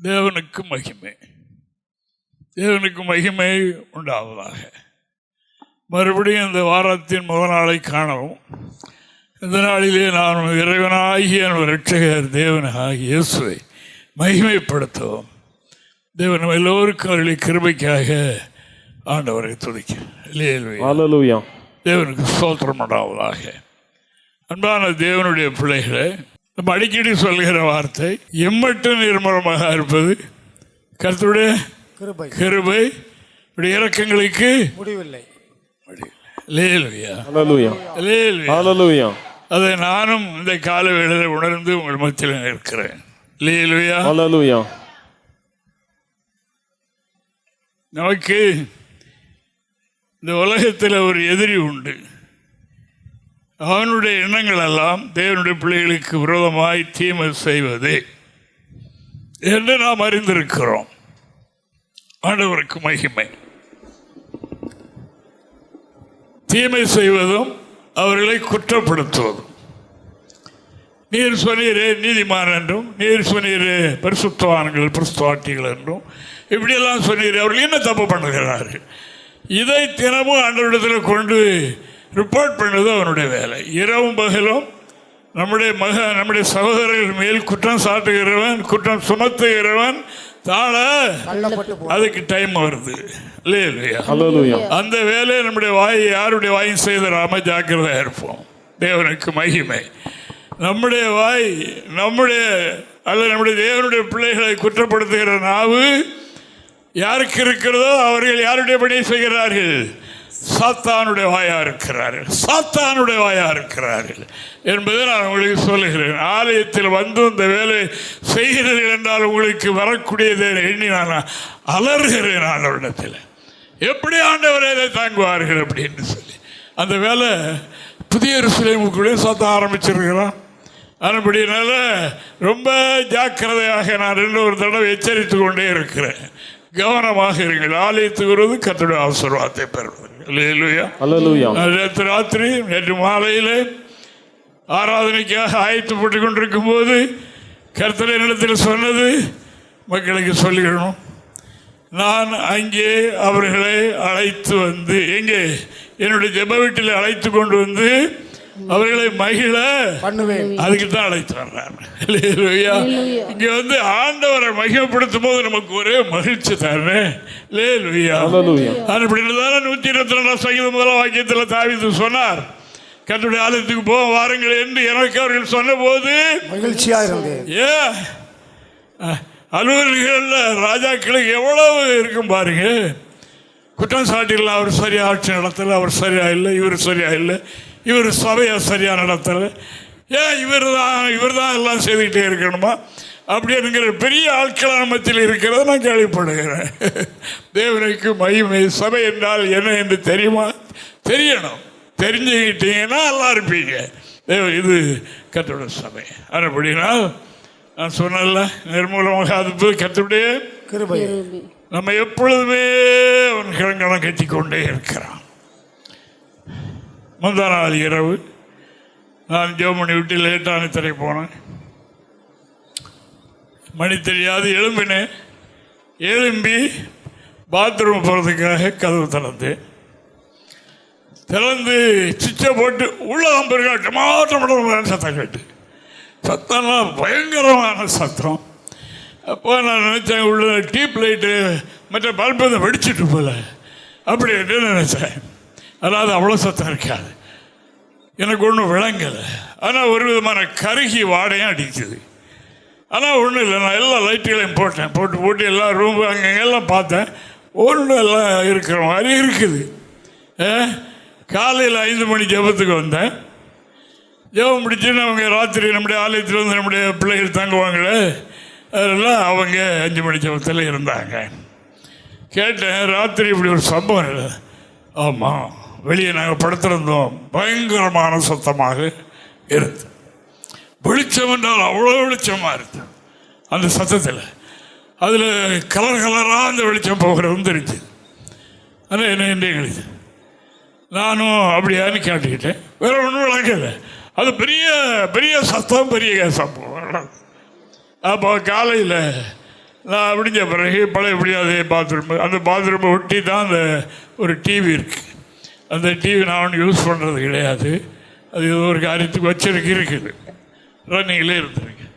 தேவனுக்கு மகிமை, தேவனுக்கு மகிமை உண்டாவதாக. மறுபடியும் இந்த வாரத்தின் முதல் நாளை காணவும், இந்த நாளிலே நான் இறைவனாகிய இரட்சகர் தேவனாகிய இயேசுவை மகிமைப்படுத்தவும் தேவன் எல்லோருக்கும் அவர்களை கிருபைக்காக ஆண்டவரை துதிக்க தேவனுக்கு ஸ்தோத்திரம் உண்டாவதாக. அன்பான தேவனுடைய பிள்ளைகளை, நம்ம அடிக்கடி சொல்கிற வார்த்தை எம்மட்டும் நிர்மலமாக இருப்பது கர்த்தருடைய கிருபை, இரக்கங்களுக்கு முடிவில்லை. அதை நானும் இந்த கால வேளையில் உணர்ந்து உங்கள் மத்தியில் இருக்கிறேன். நமக்கு இந்த உலகத்தில் ஒரு எதிரி உண்டு. அவனுடைய எண்ணங்கள் எல்லாம் தேவனுடைய பிள்ளைகளுக்கு விரோதமாய் தீமை செய்வது என்று நாம் அறிந்திருக்கிறோம். ஆண்டவருக்கு மகிமை. தீமை செய்வதும் அவர்களை குற்றப்படுத்துவதும். நீர் சொன்னீரே நீதிமான் என்றும், நீர் சொன்னீரே பரிசுத்தவான்கள் பரிசுத்தவாட்டிகள் என்றும், இப்படியெல்லாம் சொன்னீரே, அவர்கள் என்ன தப்பு பண்ணுகிறார்கள்? இதை தினமும் ஆண்டவரிடத்தில் கொண்டு ரிப்போர்ட் பண்ணது அவனுடைய வேலை. இரவும் பகலும் நம்முடைய சகோதரர்கள் மேல் குற்றம் சாட்டுகிறவன், குற்றம் சுமத்துகிறவன் தாழ அதுக்கு டைம் வருது இல்லையா? அந்த வேலையை நம்முடைய வாயை யாருடைய வாயும் செய்தராம ஜாக்கிரதையா இருப்போம். தேவனுக்கு மகிமை. நம்முடைய வாய் நம்முடைய தேவனுடைய பிள்ளைகளை குற்றப்படுத்துகிற நாவு யாருக்கு இருக்கிறதோ அவர்கள் யாருடைய பணியை செய்கிறார்கள்? சாத்தானுடைய வாயா இருக்கிறார்கள், சாத்தானுடைய வாயா இருக்கிறார்கள் என்பதை நான் உங்களுக்கு சொல்லுகிறேன். ஆலயத்தில் வந்து இந்த வேலை செய்கிறீர்கள் என்றால் உங்களுக்கு வரக்கூடியதை எண்ணி நான் அலறுகிறேன். ஆண்டவரிடத்தில் எப்படி ஆண்டவரை இதை தாங்குவார்கள் அப்படின்னு சொல்லி அந்த வேலை புதிய எருசலேமுக்குள்ளே சாத்த ஆரம்பிச்சிருக்கிறான். அதுபடினால ரொம்ப ஜாக்கிரதையாக நான் 2 தடவை எச்சரித்து கொண்டே இருக்கிறேன். கவனமாக இருங்கள். ஆலயத்துக்கு வருவது கர்த்தருடைய ஆசீர்வாதத்தை பெறுவது. நேற்று ராத்திரி, நேற்று மாலையில் ஆராதனைக்காக ஆயத்தப்பட்டு கொண்டிருக்கும் போது கர்த்தர் என்னிடத்தில் சொன்னது, மக்களுக்கு சொல்லிடணும், நான் அங்கே அவர்களை அழைத்து வந்து, எங்கே என்னுடைய ஜெப வீட்டில் அழைத்து கொண்டு வந்து அவர்களை மகிழ பண்ணுவேன். அதுக்கு தான் அழைத்து வர்றார். இங்க வந்து ஆண்டவரை மகிமைப்படுத்தும் போது நமக்கு ஒரே மகிழ்ச்சி தானே. 122 சங்கீதம் 1 வாக்கியத்தில் தாவீது சொன்னார், கர்த்தருடைய ஆலயத்துக்கு போக வாருங்கள் என்று எனக்கு அவர்கள் சொன்ன போது மகிழ்ச்சியா இருந்தது. அலுவலர்கள் ராஜாக்களுக்கு எவ்வளவு இருக்கும் பாருங்க. குற்றம் சாட்டிடலாம், அவர் சரியா ஆட்சி நடத்தல, அவர் சரியா இல்லை, இவர் சரியா இல்லை, இவர் சபையை சரியா நடத்தல, இவர் தான் எல்லாம் செய்துக்கிட்டே இருக்கணுமா அப்படிங்கிற பெரிய ஆட்கள் மத்தியில் இருக்கிறத நான் கேள்விப்படுகிறேன். தேவனுக்கு மகிமை. சபை என்றால் என்ன என்று தெரியுமா? தெரியணும். தெரிஞ்சுக்கிட்டீங்கன்னா நல்லா இருப்பீங்க. இது கர்த்தருடைய சபை. அப்படின்னா நான் சொன்னல, நிர்மூலமாக அது கர்த்தருடைய கிருபை. நம்ம எப்பொழுதுமே அவன் கிழங்கணம் கட்டிக்கொண்டே இருக்கிறான். முந்தா நாள் இரவு நான் ஜெபமணி விட்டு லேட்டான திரை போனேன். மணி தெரியாது எழும்பினேன். எழும்பி பாத்ரூம் போகிறதுக்காக கதவு திறந்து சுவிட்சை போட்டு உள்ள நம்பர்கள் சத்தம் கேட்டு, சத்தம்லாம் பயங்கரமான சத்தம். அப்போ நான் நினச்சேன், உள்ள டியூப் லைட்டு மற்ற பல்பை வெடிச்சிட்டு போல அப்படி என்று நினச்சேன். அதாவது அவ்வளோ சத்தம் இருக்காது, எனக்கு ஒன்றும் விளங்கலை. ஆனால் ஒரு விதமான கருகி வாடையும் அடிக்குது. ஆனால் ஒன்றும் இல்லை, நான் எல்லா லைட்டுகளையும் போட்டு எல்லா ரூம் அங்கெல்லாம் பார்த்தேன். ஒன்றும் எல்லாம் இருக்கிற மாதிரி இருக்குது. காலையில் 5 மணி ஜெபத்துக்கு வந்தேன். ஜெபம் முடிச்சுன்னு அவங்க ராத்திரி நம்முடைய ஆலயத்தில் வந்து நம்முடைய பிள்ளைகள் தங்குவாங்களே, அதெல்லாம் அவங்க 5 மணி ஜெபத்தில் இருந்தாங்க. கேட்டேன், ராத்திரி இப்படி ஒரு சம்பவம் இல்லை. ஆமாம், வெளியே நாங்கள் படுத்திருந்தோம், பயங்கரமான சத்தமாக இருந்து, வெளிச்சம் என்றால் அவ்வளோ வெளிச்சமாக இருந்து அந்த சத்தத்தில். அதில் கலராக அந்த வெளிச்சம் போகிறதும் தெரிஞ்சு. ஆனால் என்ன எங்களுக்கு நானும் அப்படியான்னு கேட்டுக்கிட்டேன். வேற ஒன்றும் விளங்கலை. அது பெரிய பெரிய சத்தம், பெரிய சம்பவம். அப்போ காலையில் நான் முடிஞ்ச பிறகு பழையபடி அதே பாத்ரூம், அந்த பாத்ரூமை ஒட்டி தான் அந்த ஒரு டிவி இருக்குது. அந்த டிவி நான் ஒன்று யூஸ் பண்ணுறது கிடையாது. அது ஏதோ ஒரு காரியத்துக்கு இருக்குது, ரன்னிங்கிலே இருந்திருக்கு.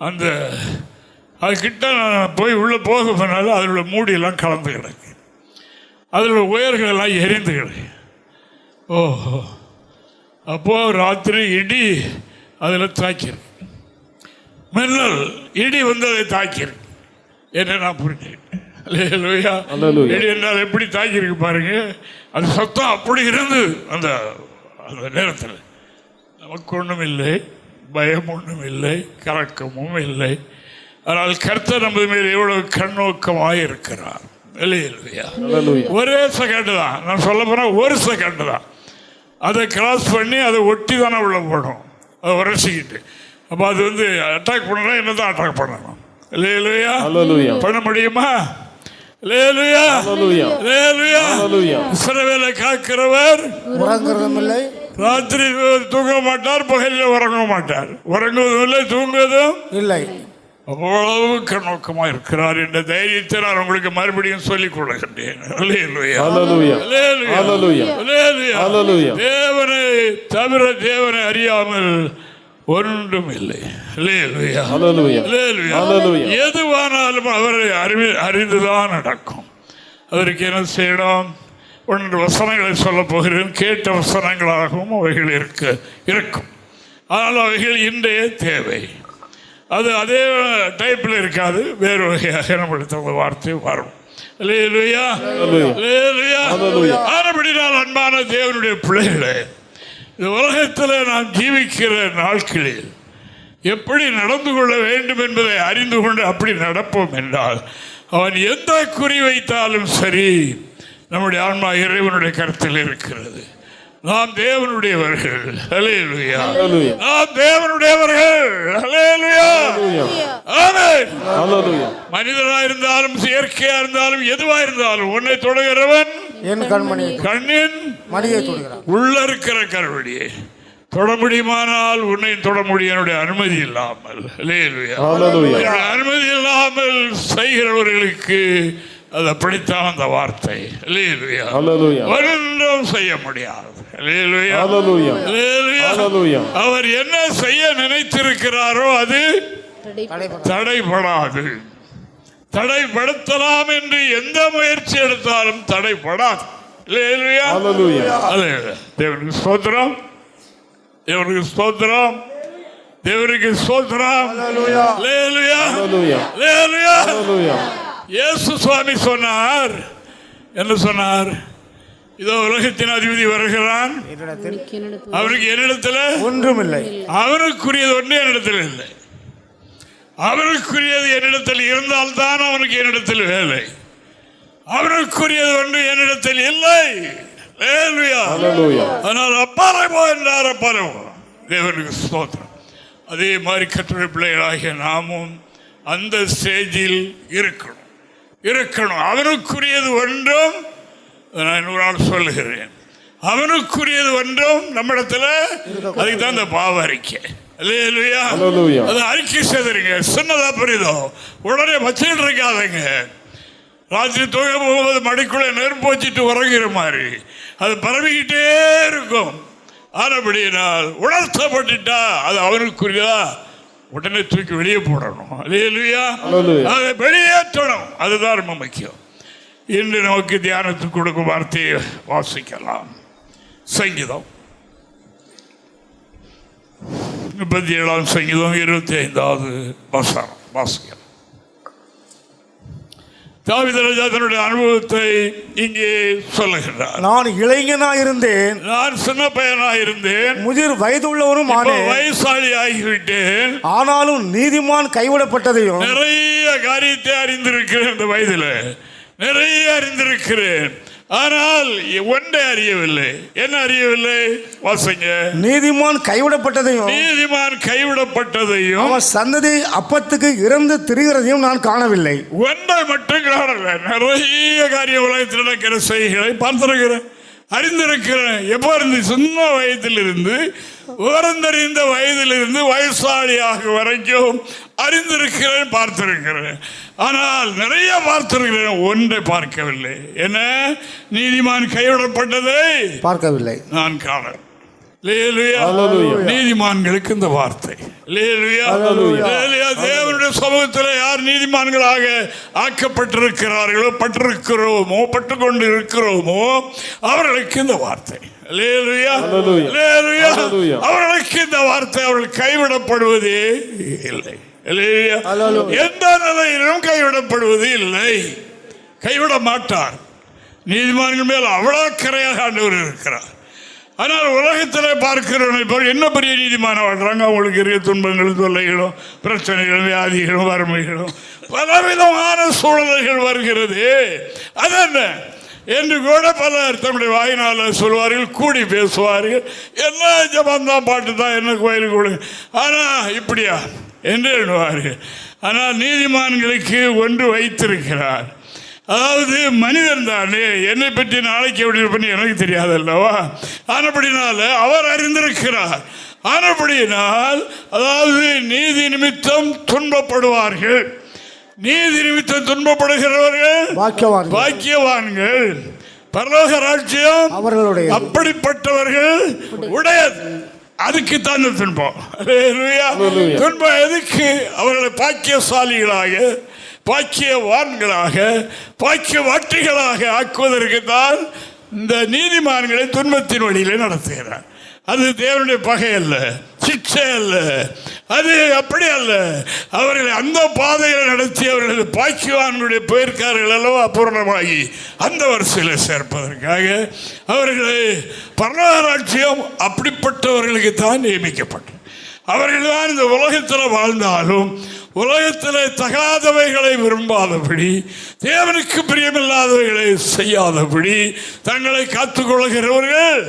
அந்த அதுக்கிட்ட நான் போய் உள்ளே போக போனாலும் அதில் உள்ள மூடியெல்லாம் கலந்து கிடக்கு, அதில் உயர்கள் எல்லாம் எரிந்து கிடக்கு. ஓஹோ, அப்போது ராத்திரி இடி அதில் தாக்கியிருக்கு, மின்னல் இடி வந்து அதை தாக்கியிருக்கு. என்ன நான் புரிஞ்சுக்கிட்டேன். இடி என்றால் எப்படி தாக்கியிருக்கு பாருங்க. அது சத்தம் அப்படி இருந்தது. அந்த அந்த நேரத்தில் நமக்கு ஒன்றும் இல்லை, பயம் ஒன்றும் இல்லை, கலக்கமும் இல்லை. ஆனால் கர்த்தர் நமது மேல் எவ்வளவு கண்ணோக்கமாக இருக்கிறார். இல்லையா? ஒரே செகண்ட் தான், நான் சொல்ல போனால் ஒரு செகண்ட் தான். அதை கிராஸ் பண்ணி அதை ஒட்டி தானே உள்ள போடும், அதை உரைச்சிக்கிட்டு. அப்போ அது வந்து அட்டாக் பண்ணலாம், என்ன தான் அட்டாக் பண்ணணும். இல்லையா? பண்ண முடியுமா? இஸ்ரவேலை காக்கிறவர் உறங்குறதும் இல்லை, ராத்திரி தூங்க மாட்டார், பகலில் உறங்க மாட்டார். உறங்குவதும் இல்லை, தூங்குவதும் இல்லை. அவ்வளவு கண்ணோக்கமாக இருக்கிறார் என்ற தைரியத்தை நான் உங்களுக்கு மறுபடியும் சொல்லிக் கொள்கின்றேன். தேவனை தவிர தேவனை அறியாமல் ஒன்றும் இல்லை. எதுவானாலும் அவரை அறிந்துதான் நடக்கும். அதற்கு என்ன செய்யணும்? ஒன்று வசனங்களை சொல்ல போகிறேன். கேட்ட வசனங்களாகவும் அவைகள் இருக்கும். ஆனால் அவைகள் இன்றைய தேவை. அது அதே டைப்பில் இருக்காது, வேறு வகையாக நம்மளுக்கு வார்த்தை வரும். ஆனபடினால் அன்பான தேவனுடைய பிள்ளைகளே, இந்த உலகத்தில் நாம் ஜீவிக்கிற நாட்களில் எப்படி நடந்து கொள்ள வேண்டும் என்பதை அறிந்து கொண்டு அப்படி நடப்போம் என்றால், அவன் எந்த குறி வைத்தாலும் சரி, நம்முடைய ஆன்மா இறைவனுடைய கருத்தில் இருக்கிறது. நாம் தேவனுடையவர்கள். நாம் தேவனுடையவர்கள். மனிதனா இருந்தாலும் இயற்கையா இருந்தாலும் எதுவா இருந்தாலும் உன்னை தொடுகிறவன் என் கண்மணி, கண்ணின் மடியை தொடுகிறான். உள்ள இருக்கிற கருவடியை தொட முடியுமானால் உன்னை தொட முடியும், என்னுடைய அனுமதி இல்லாமல். அனுமதி இல்லாமல் செய்கிறவர்களுக்கு அது அப்படித்தான் அந்த வார்த்தை. ஒன்றும் செய்ய முடியாது. அவர் என்ன செய்ய நினைத்திருக்கிறாரோ அது தடைபடாது. தடைப்படுத்தலாம் என்று எந்த முயற்சி எடுத்தாலும் தடைபடாது. தேவனுக்கு ஸ்தோத்திரம், தேவனுக்கு ஸ்தோத்திரம், தேவனுக்கு ஸ்தோத்திரம். இயேசு சுவாமி சொன்னார், என்ன சொன்னார்? இதோ உலகத்தின் அதிபதி வருகிறான், அவருக்கு என்னிடத்தில் ஒன்றும் இல்லை, அவனுக்குரியது ஒன்று என்னிடத்தில் இல்லை. அவனுக்குரியது என்னிடத்தில் இருந்தால்தான் அவனுக்கு என்னிடத்தில் வேலை. அவனுக்குரியது ஒன்று என்னிடத்தில் இல்லை. அதனால் அப்பாலை போ என்றார். அப்பாலை போ. தேவனுக்கு ஸ்தோத்திரம். அதே மாதிரி கர்த்தருடைய பிள்ளைகளாகிய நாமும் அந்த ஸ்டேஜில் இருக்கணும். அவனுக்குரியது ஒன்றும், நான் இன்னொரு நாள் சொல்லுகிறேன், அவனுக்குரியது ஒன்றும் நம்மிடத்தில். அதுக்கு தான் இந்த பாவ அறிக்கை. அது அறிக்கை செய்துருங்க. சின்னதா புரியுதோ, உடனே வச்சுட்டு இருக்காதங்க. ராத்திரி தூங்க போகும்போது மடிக்குள்ள நெருப்பு வச்சுட்டு உறங்குற மாதிரி அது பரவிக்கிட்டே இருக்கும். ஆனபடியினால் உணர்த்தப்பட்டுட்டா அது அவனுக்குரியதா, உடனே தூக்கி வெளியே போடணும். அதை வெளியேற்றணும். அதுதான் ரொம்ப முக்கியம். இன்று நமக்கு தியானத்துக்கு கொடுக்கும் வார்த்தையை வாசிக்கலாம். சங்கீதம் 37 சங்கீதம் 25வது வசனம் வாசிக்கலாம். தாவீது ராஜா தன்னுடைய அனுபவத்தை இங்கே சொல்லுகிறார். நான் இளைஞனாயிருந்தேன், நான் சின்ன பையனாயிருந்தேன், முதிர் வயதுள்ளவரும் வயசாளி ஆகிவிட்டேன், ஆனாலும் நீதிமான் கைவிடப்பட்டதையும் நிறைய காரியத்தை அறிந்திருக்கிறேன். இந்த வயதில் நிறைய அறிந்திருக்கிறேன், ஆனால் ஒன்றை அறியவில்லை. என்ன அறியவில்லை? வாசிங்க. நீதிமான் கைவிடப்பட்டதையும், நீதிமான் கைவிடப்பட்டதையும், அவன் சந்ததி அப்பத்துக்கு இறந்து திரிகிறதையும் நான் காணவில்லை. ஒன்றை மட்டும் காணல, நிறைய காரிய உலகத்தில் நடக்கிற செய்திகளை பார்த்திருக்கிறேன். அறிந்திருக்கிறேன். எப்போ இருந்து? சின்ன வயதிலிருந்து விவரந்தறிந்த வயதிலிருந்து வயசாளியாக வரைக்கும் அறிந்திருக்கிறேன், பார்த்திருக்கிறேன். ஆனால் நிறைய பார்த்திருக்கிறேன், ஒன்றை பார்க்கவில்லை. என்ன? நீதிமான் கைவிடப்பட்டதை பார்க்கவில்லை, நான் காண. நீதிமான்களுக்கு இந்த வார்த்தை. தேவனுடைய சமூகத்தில் யார் நீதிமான்களாக ஆக்கப்பட்டிருக்கிறார்களோ, பட்டு கொண்டு இருக்கிறோமோ அவர்களுக்கு இந்த வார்த்தை. அவர்களுக்கு இந்த வார்த்தை. அவர்கள் கைவிடப்படுவதே இல்லை. எந்த நிலையிலும் கைவிடப்படுவது இல்லை, கைவிட மாட்டார். நீதிமான்கள் மேல் அவ்வளோ கரையாக ஆண்டவர் இருக்கிறார். ஆனால் உலகத்தில் பார்க்கிறவனை என்ன பெரிய நீதிமான வாழ்றாங்க. அவங்களுக்கு இருக்க துன்பங்கள், தொல்லைகளும், பிரச்சனைகளும், வியாதிகளும், வறுமைகளும், பலவிதமான சூழல்கள் வருகிறது. அதென்ன என்று கூட பலர் தம்முடைய வாயினால் சொல்வார்கள், கூடி பேசுவார்கள். என்ன ஜபந்தான், பாட்டு தான், என்ன கோயிலுக்கு கூட, ஆனால் இப்படியா என்று எண்ணுவார்கள். ஆனால் நீதிமான்களுக்கு ஒன்று வைத்திருக்கிறார். அதாவது மனிதன் தானே, என்னை பற்றி நாளைக்கு எப்படி பண்ணி எனக்கு தெரியாது அல்லவா. ஆனபடினால அவர் அறிந்திருக்கிறார். ஆனபடினால் அதாவது நீதி நிமித்தம் துன்பப்படுவார்கள். நீதி நிமித்தம் துன்பப்படுகிறவர்கள் பாக்கியவான்கள், பரலோக ராஜ்யம் அவர்களுடைய. அப்படிப்பட்டவர்கள் உடையது. அதுக்கு தான் துன்பம். துன்பம் எதுக்கு? அவர்களை பாக்கியசாலிகளாக, பாக்கியவான்களாக, பாக்கியவாட்டிகளாக ஆக்குவதற்கு தான் இந்த நீதிமான்களை துன்பத்தின் வழியிலே நடத்துகிறார். அது தேவனுடைய பகை அல்ல, சிக்ஷை அல்ல, அது அப்படி அல்ல. அவர்களை அந்த பாதையில் நடத்தி அவர்களது பாக்கியவான்களுடைய பெயர்க்காரர்கள் அல்லவா பூரணமாகி அந்த வரிசையில் சேர்ப்பதற்காக அவர்களை பரலோகராட்சியம் அப்படிப்பட்டவர்களுக்கு தான் நியமிக்கப்பட்டது. அவர்கள் தான் இந்த உலகத்தில் வாழ்ந்தாலும் உலகத்தில் தகாதவைகளை விரும்பாதபடி, தேவனுக்கு பிரியமில்லாதவைகளை செய்யாதபடி தங்களை காத்துக்கொள்கிறவர்கள்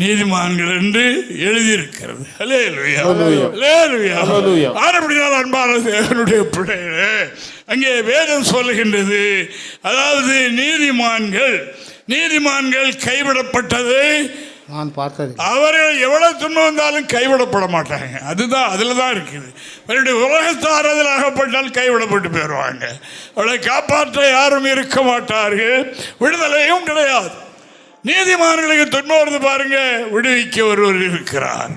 நீதிமான்கள் என்று எழுதியிருக்கிறது. ஆனபடியால் அன்பான தேவனுடைய பிள்ளைகளே, அங்கே வேதம் சொல்லுகின்றது, அதாவது நீதிமான்கள் கைவிடப்பட்டதை நான் பார்த்தது. அவர்கள் எவ்வளவு துன்பம் வந்தாலும் கைவிடப்பட மாட்டாங்க. அதுதான், அதில் தான் இருக்குது. அவருடைய உலகத்தார் அதில் அகப்பட்டால் கைவிடப்பட்டு போயிடுவாங்க. அவளை காப்பாற்ற யாரும் இருக்க மாட்டார்கள், விடுதலையும் கிடையாது. நீதிமான்களுக்கு துன்பம் வருது பாருங்க, விடுவிக்க ஒருவர் இருக்கிறார்.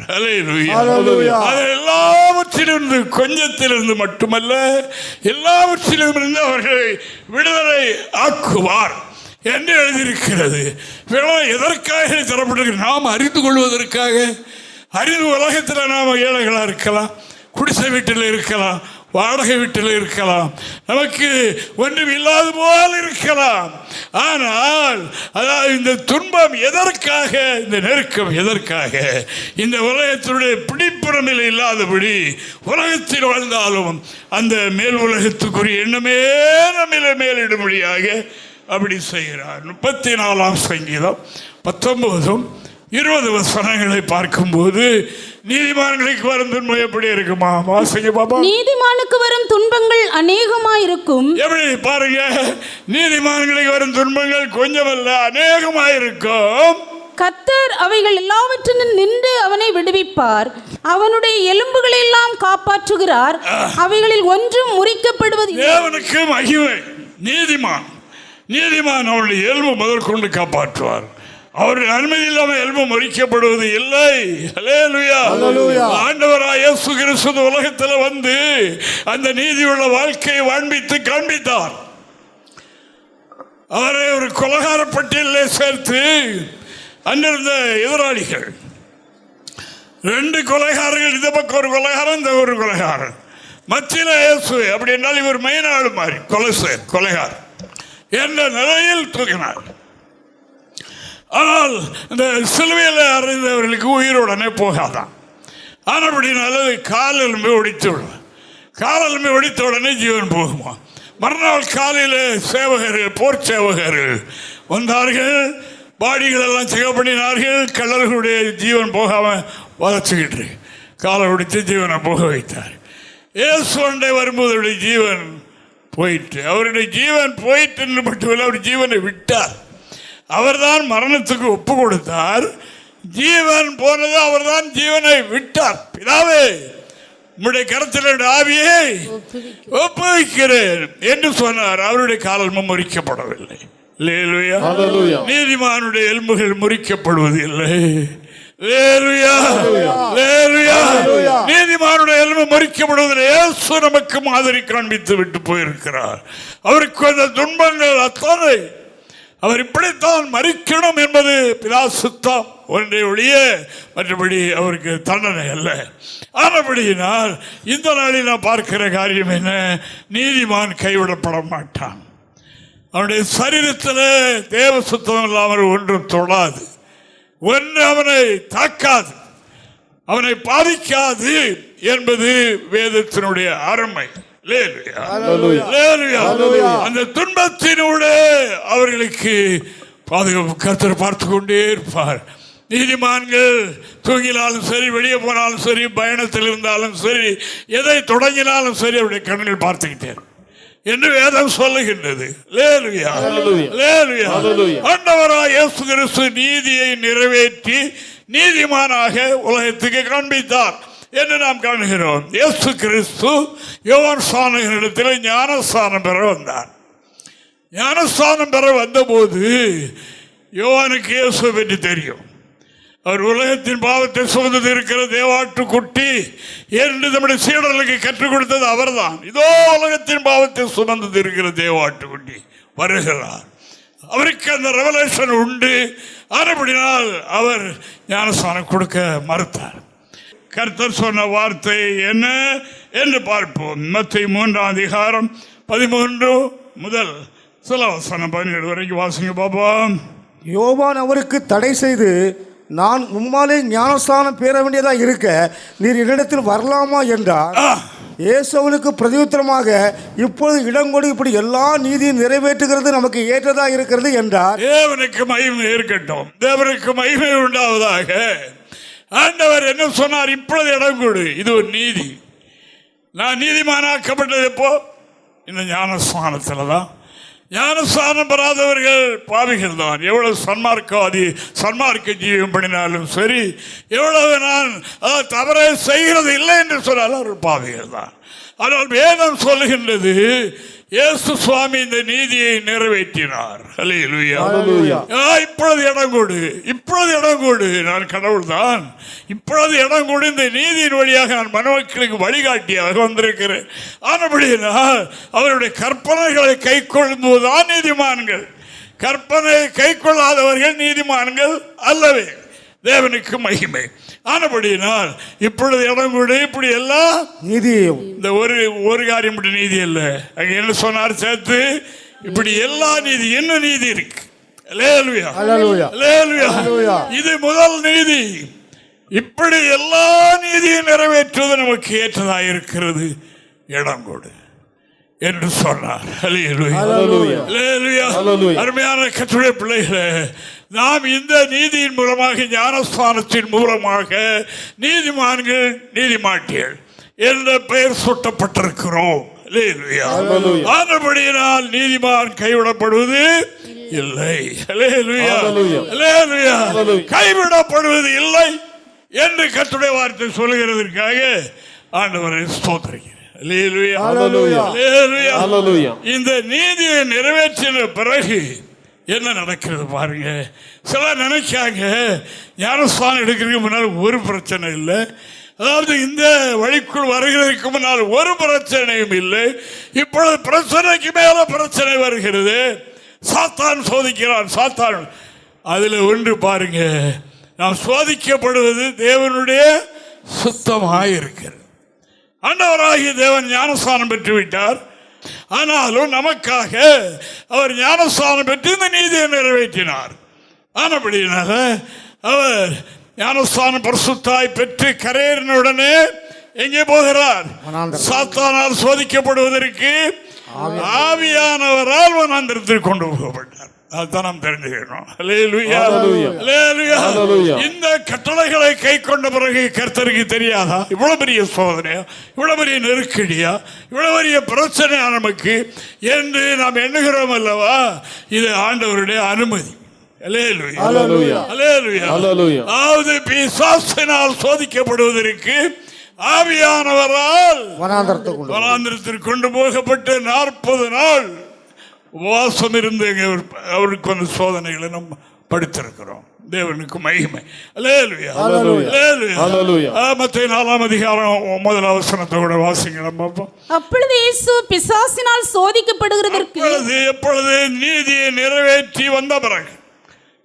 அது எல்லாவற்றிலிருந்து, கொஞ்சத்திலிருந்து மட்டுமல்ல, எல்லாவற்றிலும் இருந்து அவர்களை விடுதலை ஆக்குவார் என்று எழுதியிருக்கிறது. எதற்காக தரப்பட்டிருக்கிறது? நாம் அறிந்து கொள்வதற்காக. அறிவு உலகத்தில் நாம் ஏழைகளாக இருக்கலாம், குடிசை வீட்டில் இருக்கலாம், வாடகை வீட்டில் இருக்கலாம், நமக்கு ஒன்றும் இல்லாத போல் இருக்கலாம். ஆனால் அதாவது இந்த துன்பம் எதற்காக, இந்த நெருக்கம் எதற்காக? இந்த உலகத்தினுடைய பிடிப்புறமில் இல்லாதபடி உலகத்தில் வாழ்ந்தாலும் அந்த மேல் உலகத்துக்குரிய எண்ணமே நம்மில மேலிடும்படியாக அப்படி செய்கிறார். 34ஆம் சங்கீதம் 19-20 வசனங்களை பார்க்கும்போது நீதிமான்களுக்கு வரும் துன்பம் எப்படி இருக்குமா? வாசிங்க பாப்பா. நீதிமானுக்கு வரும் துன்பங்கள் அநேகமாயிருக்கும். எப்படி பாருங்க, நீதிமான்களுக்கு வரும் துன்பங்கள் கொஞ்சமல்ல, அநேகமாயிருக்கும். கர்த்தர் அவைகள் எல்லாவற்றிலும் நின்று அவனை விடுவிப்பார். அவனுடைய எலும்புகளை எல்லாம் காப்பாற்றுகிறார். அவைகளில் ஒன்றும் முறிக்கப்படுவது. தேவனுக்கு மகிமை. நீதிமான் அவருடைய எலும்பு முதல் கொண்டு காப்பாற்றுவார். அவருடைய அனுமதி இல்லாமல் எலும்பு முறிக்கப்படுவது இல்லை. ஆண்டவராய் இயேசு கிறிஸ்து உலகத்தில் வந்து அந்த நீதியுள்ள வாழ்க்கையை வாழ்வித்து காண்பித்தார். அவரை ஒரு கொலைகார பட்டியலில் சேர்த்து அங்கிருந்த எதிராளிகள் 2 கொலைகாரர்கள், இந்த பக்கம் ஒரு கொலைகாரன், இந்த ஒரு கொலைகாரன், மத்தியில் இயேசு. அப்படி என்றால் இவர் மெயினாடு மாதிரி கொலைகாரன் என்ற நிலையில் தூக்கினார். ஆனால் இந்த சிலுவையில் அறிந்தவர்களுக்கு உயிருடனே போகாதான். ஆனபடினால காலெலும்பு ஒடித்து விடும். காலெலும்பு ஒடித்த உடனே ஜீவன் போகுமா? மறுநாள் காலையில் சேவகர்கள், போர் சேவகர்கள் வந்தார்கள், பாடிகள் எல்லாம் செக் பண்ணினார்கள். கள்ளர்களுடைய ஜீவன் போகாமல் வதச்சுக்கிட்டு காலை ஒடித்து ஜீவனை போக வைத்தார். இயேசு அண்டை வரும்போது அவருடைய ஜீவன் போயிட்டு, அவருடைய ஜீவன் போயிட்டு மட்டுமல்ல, அவர் ஜீவனை விட்டார். அவர்தான் மரணத்துக்கு ஒப்பு கொடுத்தார். ஜீவன் போனது, அவர்தான் ஜீவனை விட்டார். பிதாவே, உம்முடைய கரத்தில் ஆவியை ஒப்புவிக்கிறேன் என்று சொன்னார். அவருடைய காலம் முறிக்கப்படவில்லை. நீதிமானுடைய எலும்புகள் முறிக்கப்படுவது இல்லை. நீதிமானுடைய எலும்பு முறிக்கப்படுவதில் இயேசு நமக்கு மாதிரி காண்பித்து விட்டு போயிருக்கிறார். அவருக்கு அந்த துன்பங்கள் அத்தனை, அவர் இப்படித்தான் மறிக்கணும் என்பது பிதா சித்தம் ஒன்றை ஒழிய மற்றபடி அவருக்கு தண்டனை அல்ல. ஆனபடியினால் இந்த நாளில் நான் பார்க்கிற காரியம் என்ன? நீதிமான் கைவிடப்பட மாட்டான். அவனுடைய சரீரத்தில் தேவ சுத்தம் இல்லாமல் ஒன்றும் தொடாது, ஒன்று அவனை தாக்காது, அவனை பாதிக்காது என்பது வேதத்தினுடைய அருமை. அந்த துன்பத்தினூட அவர்களுக்கு பாதுகாப்பு கர்த்தர் பார்த்து கொண்டே இருப்பார். நீதிமான்கள் தூங்கினாலும் சரி, வெளியே போனாலும் சரி, பயணத்தில் இருந்தாலும் சரி, எதை தொடங்கினாலும் சரி, அவருடைய கண்ணில் பார்த்துக்கிட்டே என்று வேதம் சொல்லுகின்றது. ஆண்டவராய் இயேசு கிறிஸ்து நீதியை நிறைவேற்றி நீதிமானாக உலகத்துக்கு காண்பித்தார் என்று நாம் காணுகிறோம். இயேசு கிறிஸ்து யோவான் ஸ்நானகனிடத்தில் ஞானஸ்நானம் பெற வந்தார். ஞானஸ்நானம் பெற வந்தபோது யோவானுக்கு இயேசுவை பற்றி தெரியும். அவர் உலகத்தின் பாவத்தை சுமந்து இருக்கிற தேவாட்டு குட்டி என்று நம்முடைய சீடர்களுக்கு கற்றுக் கொடுத்தது அவர்தான். இதோ உலகத்தின் பாவத்தை சுமந்து இருக்கிற தேவாட்டு குட்டி வருகிறார். அவருக்கு அந்த ரெவலேஷன் உண்டு. ஆனபடினால் அவர் ஞானஸ்நானம் கொடுக்க மறுத்தார். கர்த்தர் சொன்ன வார்த்தை என்ன என்று பார்ப்போம். மத்தேயு 3:13 முதல் சில வசனம் 17 வரைக்கும் வாசிங்க பாப்போம். யோவான் அவருக்கு தடை செய்து, நான் உம்மாலே ஞானஸ்நானம் பெற வேண்டியதாக இருக்க நீர் என்னிடத்தில் வரலாமா என்றார். இயேசுவுக்கு பிரதியுத்தரமாக, இப்பொழுது இடங்கொடு, இப்படி எல்லா நீதியும் நிறைவேற்றுகிறது நமக்கு ஏற்றதா இருக்கிறது என்றார். தேவனுக்கு மகிமை இருக்கட்டும், தேவனுக்கு மகிமை உண்டாவதாக. ஆண்டவர் என்ன சொன்னார்? இப்பொழுது இடம் கொடு, இது ஒரு நீதி. நான் நீதிமானாக்கப்பட்டது எப்போ? இந்த ஞானஸ்நானத்தில் தான். ஞானஸ்நானம் பெறாதவர்கள் பாவிகள் தான். எவ்வளவு சன்மார்க்க ஜீவம் பண்ணினாலும் சரி, எவ்வளவு நான் தவறை செய்கிறது இல்லை என்று சொன்னாலும் அவர்கள் பாவிகள் தான். ஆனால் வேதம் சொல்லுகின்றது, இயேசு சுவாமி இந்த நீதியை நிறைவேற்றினார். இப்பொழுது இடம் கொடு, இப்பொழுது இடம் கொடு, நான் கடவுள் தான், இப்பொழுது இடம் கொடு. இந்த நீதியின் வழியாக நான் மனமக்களுக்கு வழிகாட்டியாக வந்திருக்கிறேன். ஆனபடியால் அவருடைய கற்பனைகளை கை கொள்ளும்போதுதான் நீதிமான்கள். கற்பனை கை கொள்ளாதவர்கள் நீதிமான்கள் அல்லவே. தேவனுக்கு மகிமை. ஆனபடியினால் இப்பொழுது இடம் கொடு, இப்படி எல்லாம் நீதி. இந்த ஒரு காரியம் மட்டும் நீதி அல்ல, அங்க என்ன சொன்னார் சேர்த்து? இப்படி எல்லா நீதி, என்ன நீதி இருக்கு? இது முதல் நீதி. இப்படி எல்லா நீதியும் நிறைவேற்றுவது நமக்கு ஏற்றதாக இருக்கிறது, இடம் கொடு என்று சொன்னார். அருமையான கர்த்தருடைய பிள்ளைகளே, நாம் இந்த நீதியின் மூலமாக, ஞானஸ்தானத்தின் மூலமாக நீதிமான்கள், நீதிமாட்டிகள் என்ற பெயர் சூட்டப்பட்டிருக்கிறோம். ஆனபடியினால் நீதிமான் கைவிடப்படுவது இல்லை, கைவிடப்படுவது இல்லை என்று கர்த்தருடைய வார்த்தை சொல்லுகிறதற்காக ஆண்டவரை ஸ்தோத்திரிக்கிறேன். இந்த நீதியை நிறைவேற்றின பிறகு என்ன நடக்கிறது பாருங்க. சிலர் நினைச்சாங்க ஞானஸ்நானம் எடுக்கிறதுக்கு முன்னால் ஒரு பிரச்சனை இல்லை, அதாவது இந்த வழிக்குள் வருகிறதுக்கு முன்னால் ஒரு பிரச்சனையும் இல்லை. இப்பொழுது பிரச்சனைக்கு மேல பிரச்சனை வருகிறது. சாத்தான் சோதிக்கிறான். சாத்தான் அதுல ஒன்று பாருங்க, நாம் சோதிக்கப்படுவது தேவனுடைய சுத்தமாக இருக்கிறது. ஆண்டவராகிய தேவன் ஞானஸ்நானம் பெற்றுவிட்டார். ஆனாலும் நமக்காக அவர் ஞானஸ்நானம் பெற்று இந்த நீதியை நிறைவேற்றினார். ஆனபடினால அவர் ஞானஸ்நானம் பரிசுத்தாய் பெற்று கரையேறினுடனே எங்கே போகிறார்? சாத்தானால் சோதிக்கப்படுவதற்கு ஆவியானவரால் வனாந்திரத்தில் கொண்டு போகப்பட்டார். அதுதான் நாம் தெரிஞ்சுக்கணும். இந்த கட்டளைகளை கை கொண்ட பிறகு கர்த்தருக்கு தெரியாதா இவ்வளவு பெரிய சோதனையா, இவ்வளவு பெரிய நெருக்கடியா, இவ்வளவு பெரிய பிரச்சனையா நமக்கு என்று நாம் எண்ணுகிறோம் அல்லவா? இது ஆண்டவருடைய அனுமதி. அல்லேலூயா Hallelujah. அல்லேலூயா Hallelujah. அதாவது பிசாசினால் சோதிக்கப்படுவதற்கு ஆவியானவரால் வனாந்திரத்திற்கு கொண்டு போகப்பட்டு 40 நாள் உபவாசம் இருந்து அவருக்கு வந்து சோதனைகளை நம்ம படித்திருக்கிறோம். தேவனுக்கு மகிமை. அல்லேலூயா அல்லேலூயா அல்லேலூயா. மத்தேயு 4ஆம் அதிகாரம் 1ஆம் வசனத்தோட வாசிக்கலாம் பாப்போம். அப்பொழுது இயேசு பிசாசினால் சோதிக்கப்படுகிறதற்கு எப்பொழுது நீதியை நிறைவேற்றி வந்த பிறகு,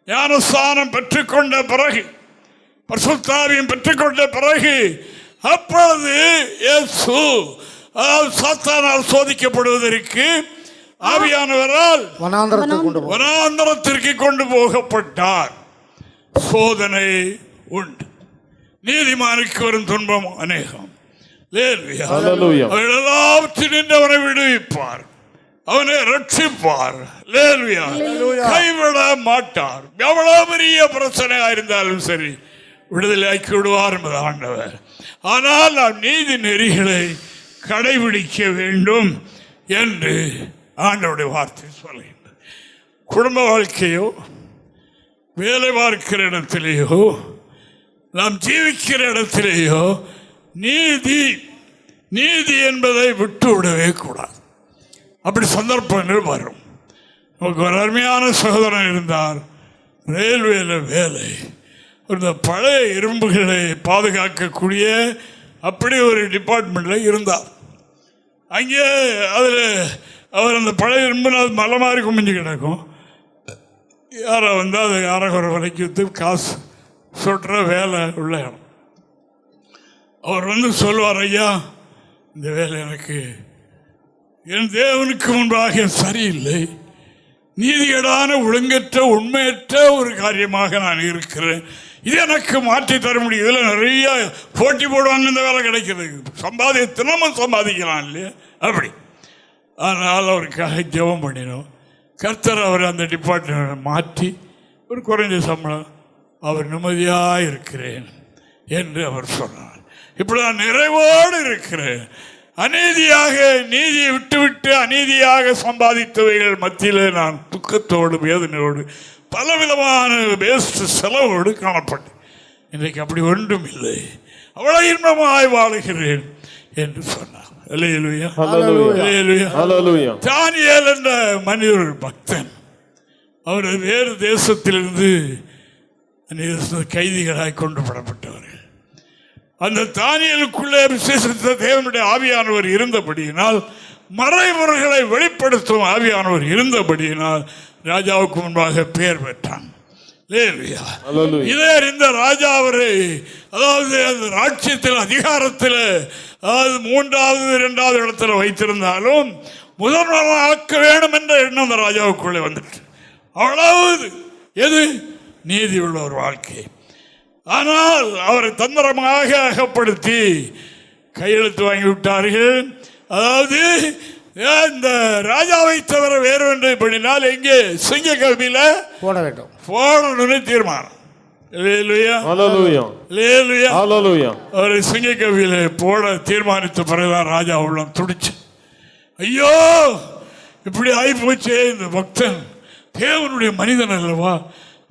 ஞானஸ்நானம் பெற்றுக்கொண்ட பிறகு, பரிசுத்த ஆவியும் பெற்றுக்கொண்ட பிறகு, அப்பொழுது இயேசு சாத்தானால் சோதிக்கப்படுவதற்கு ஆவியானவரால் வனாந்தரத்திற்கு கொண்டு போகப்பட்டார். சோதனை உண்டு. நீதிமானுக்கு வரும் துன்பம் அநேகம். எல்லாவற்றிலும் அவனை விடுவிப்பார், அவனை ரட்சிப்பார். கைவிட மாட்டார். எவ்வளவு பெரிய பிரச்சனையா இருந்தாலும் சரி விடுதலையாக்கி விடுவார் என்பது ஆண்டவர். ஆனால் நாம் நீதி நெறிகளை கடைபிடிக்க வேண்டும் என்று ஆண்டவருடைய வார்த்தை சொல்கின்றது. குடும்ப வாழ்க்கையோ, வேலை பார்க்கிற இடத்திலேயோ, நாம் ஜீவிக்கிற இடத்திலேயோ நீதி நீதி என்பதை விட்டு விடவே கூடாது. அப்படி சந்தர்ப்பங்கள் வரும். நமக்கு ஒரு அருமையான சகோதரன் இருந்தார். ரயில்வேல வேலை, இந்த பழைய இரும்புகளை பாதுகாக்கக்கூடிய அப்படி ஒரு டிபார்ட்மெண்ட்டில் இருந்தார். அங்கே அதில் அவர் அந்த பழைய இரும்புன்னு அது மலை மாதிரி குமிஞ்சு கிடக்கும். யாரை வந்து அதை யாரை விலைக்கு விற்று காசு சொல்கிற வேலை உள்ள இடம். அவர் வந்து சொல்வார், ஐயா இந்த வேலை எனக்கு என் தேவனுக்கு முன்பாக சரியில்லை, நீதிகேடான ஒழுங்கற்ற உண்மையற்ற ஒரு காரியமாக நான் இருக்கிறேன், இது எனக்கு மாற்றி தர முடியும். இதில் நிறைய போட்டி போடுவாங்க, இந்த வேலை கிடைக்கிறது, தினமும் சம்பாதிக்கலாம் இல்லையா அப்படி. ஆனால் அவருக்காக ஜெபம் பண்ணினோம். கர்த்தர் அவர் அந்த டிபார்ட்மெண்ட்டை மாற்றி ஒரு குறைஞ்ச சம்பளம், அவர் நிம்மதியாக இருக்கிறேன் என்று அவர் சொன்னார். இப்படி நான் நிறைவோடு இருக்கிறேன். அநீதியாக நீதியை விட்டுவிட்டு அநீதியாக சம்பாதித்தவைகள் மத்தியில் நான் துக்கத்தோடு வேதனையோடு பலவிதமான வேஸ்ட் செலவோடு காணப்பட்டேன். இன்றைக்கு அப்படி ஒன்றும் இல்லை, அவ்வளவு இன்பமாய் வாழுகிறேன் என்று சொன்னார். தானியேல் என்ற மனிதர் பக்தன். அவர் வேறு தேசத்திலிருந்து கைதிகளாய் கொண்டு வரப்பட்டவர்கள். அந்த தானியேலுக்குள்ளே விசேஷித்த தேவனுடைய ஆவியானவர் இருந்தபடியினால், மறைமுறைகளை வெளிப்படுத்தும் ஆவியானவர் இருந்தபடியினால் ராஜாவுக்கு முன்பாக பெயர் பெற்றான். இதே இந்த ராஜா அவரை, அதாவது அந்த ராஜ்யத்தில் அதிகாரத்தில், அதாவது 3வது 2வது இடத்துல வைத்திருந்தாலும் முதன்மையாக்க வேண்டும் என்ற எண்ணம் அந்த ராஜாவுக்குள்ளே வந்துட்டு, அவ்வளவு எது நீதி உள்ள ஒரு வாழ்க்கை. ஆனால் அவரை தந்திரமாக அகப்படுத்தி கையெழுத்து வாங்கிவிட்டார்கள். அதாவது இந்த ராஜாவை தவிர வேறு ஒன்று பண்ணினால் எங்கே சிங்க கல்வியில போட வேண்டும் போடணும்னு தீர்மானம். அவரை சிங்க கல்வியில போட தீர்மானித்த பிறகுதான் ராஜா உள்ளம் துடிச்சு, ஐயோ இப்படி ஆகி போச்சே, இந்த பக்தன் தேவனுடைய மனிதன் அல்லவா,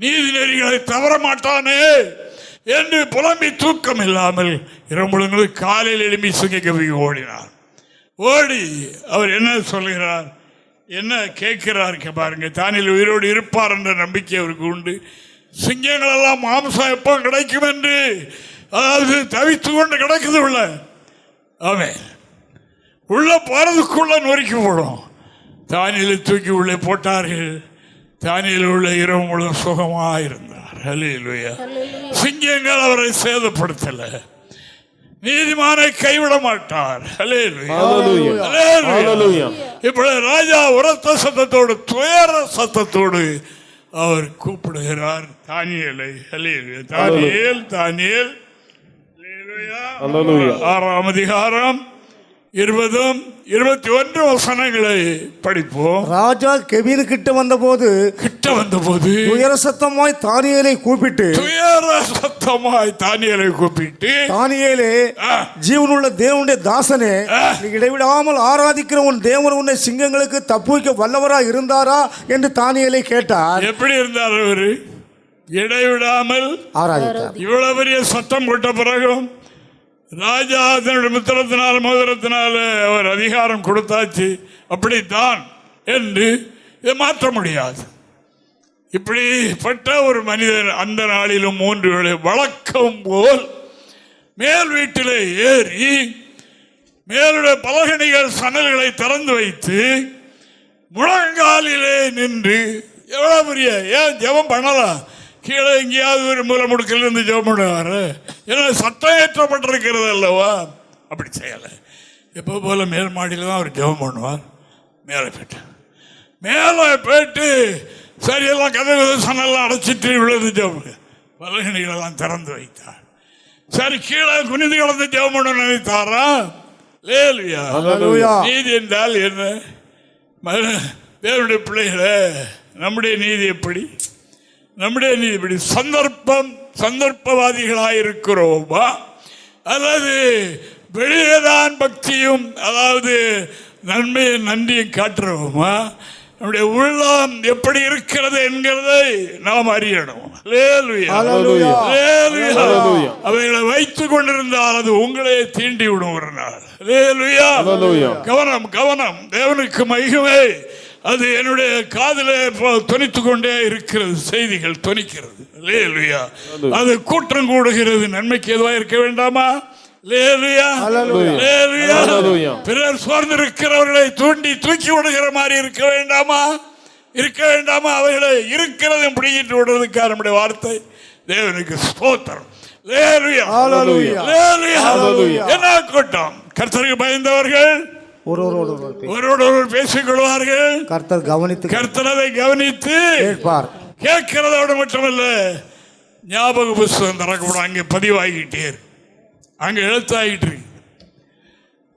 நீதி நெறிகளை தவற மாட்டானே என்று புலம்பி தூக்கம் இல்லாமல் இரவு காலையில் எழுப்பி சிங்க கவிக்கு ஓடினார். ஓடி அவர் என்ன சொல்கிறார், என்ன கேட்கிறார் பாருங்க. தானியேல் உயிரோடு இருப்பார் என்ற நம்பிக்கை அவருக்கு உண்டு. சிங்கங்கள் எல்லாம் மாம்சம் எப்போ கிடைக்கும் என்று அதாவது தவித்து கொண்டு கிடக்குது உள்ள, அவன் உள்ள போறதுக்குள்ள நொறுக்கி போடும். தானியேலை தூக்கி உள்ளே போட்டார்கள். தானியேல் உள்ள இரவு முழுவதும் சுகமாக இருந்தார். ஹல்லேலூயா. சிங்கங்கள் அவரை சேதப்படுத்தல, நீதிமானை கைவிட மாட்டார். இப்படி ராஜா உரத்த சத்தத்தோடு துயர சத்தத்தோடு அவர் கூப்பிடுகிறார் தானியேலை. தானியேல் 6ஆம் அதிகாரம் 20, 21 வசனங்களை படிப்போம். ராஜா கெபினு கிட்ட வந்தபோது துயர சத்தமாய் தானியேலை கூப்பிட்டு தானியேலே, ஜீவனுள்ள தேவனுடைய தாசனே, நீ இடைவிடாமல் ஆராதிக்கிற உன் தேவன் உன்னை சிங்கங்களுக்கு தப்புவிக்க வல்லவரா இருந்தாரா என்று தானியேலை கேட்டார். எப்படி இருந்தார் அவரு? இடைவிடாமல் ஆராதித்தார். இவ்வளவு பெரிய சத்தம் போட்ட பிறகும் ராஜா தன்னுடைய முத்திரத்தினால் மோதிரத்தினால அவர் அதிகாரம் கொடுத்தாச்சு, அப்படித்தான் என்று இதை மாற்ற முடியாது. இப்படிப்பட்ட ஒரு மனிதர் அந்த நாளிலும் 3 வேளை வழக்கம் போல் மேல் வீட்டிலே ஏறி மேலுடைய பலகணிகள் சன்னல்களை திறந்து வைத்து முழங்காலிலே நின்று எவ்வளவு பெரிய ஏன் ஜெபம் பண்ணலாம்? கீழே எங்கேயாவது ஒரு மூல முடுக்கில் இருந்து ஜெபம் பண்ணுவார். ஏன்னா சட்டம் ஏற்றப்பட்டிருக்கிறது அல்லவா? அப்படி செய்யலை. எப்போ போல மேல் மாடியில் தான் அவர் ஜெபம் பண்ணுவார். மேலே போயிட்டு சரியெல்லாம் கதவு சன்னெல்லாம் அடைச்சிட்டு விழுந்து ஜெபம் பலகணிகளெல்லாம் திறந்து வைத்தார். சரி, கீழே குனிந்து கலந்து ஜெபம் பண்ண நினைத்தாரா? நீதி என்றால் என்ன? தேவனுடைய பிள்ளைகளை நம்முடைய நீதி எப்படி? நம்முடைய நீதி எப்படி? சந்தர்ப்பவாதிகளாக இருக்கிறோமா அல்லது வெளியேதான் பக்தியும் அதாவது நன்றியும் காட்டுறோமா? நம்முடைய உள்ளம் எப்படி இருக்கிறது என்கிறதை நாம் அறியணும். அவைகளை வைத்துக் கொண்டிருந்தால் அது உங்களே தீண்டி விடும் ஒரு நாள். கவனம் கவனம். தேவனுக்கு மகிமை. அது என்னுடைய காதிலே தொனித்துக் கொண்டே இருக்கிறது. செய்திகள் தொனிக்கிறது. அது கூட்டம் கூடுகிறது. நன்மைக்கு எதுவாக இருக்க வேண்டாமா? பிறர் சோர்ந்திருக்கிறவர்களை தூண்டி தூக்கி விடுகிற மாதிரி இருக்க வேண்டாமா? அவைகளை இருக்கிறது பிடிக்கிட்டு விடுறதுக்காக நம்முடைய வார்த்தை. தேவனுக்கு ஸ்தோத்திரம். என்ன கூட்டம்? கர்த்தருக்கு பயந்தவர்கள் ஒருவரோடு பேசிக் கொள்வார்கள். கர்த்தரை கவனித்து கேட்கிறதோடு மட்டுமல்ல, ஞாபக புஸ்தகம் திறக்கப்படும். அங்கே பதிவாகிட்டே இருக்கு, அங்கே எழுத்தாகிட்டு இருக்கு.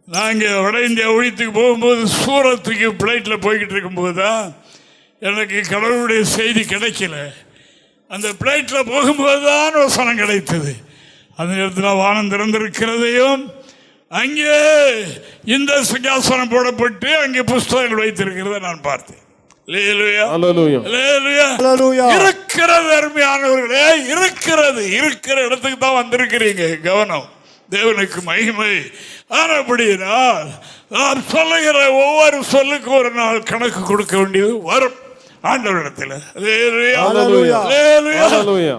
நாங்கள் வட இந்தியா ஒழித்துக்கு போகும்போது சூரத்துக்கு பிளைட்டில் போய்கிட்டு இருக்கும்போது தான் எனக்கு கடவுளுடைய செய்தி கிடைக்கல. அந்த பிளைட்டில் போகும்போது தான் வசனம் கிடைத்தது. அந்த நேரத்தில் வானம் திறந்திருக்கிறதையும் அங்கே இந்த சிங்காசனம் போடப்பட்டு அங்கே புஸ்தகங்கள் வைத்திருக்கிறத நான் பார்த்தேன். இருக்கிறது அருமையானவர்களே, இருக்கிற இடத்துக்கு தான் வந்திருக்கிறீங்க. கவனம். தேவனுக்கு மகிமை. ஆனபடியினால் நாம் சொல்லுகிற ஒவ்வொரு சொல்லுக்கு ஒரு நாள் கணக்கு கொடுக்க வேண்டியது வரும் ஆண்டவரிடத்தில்.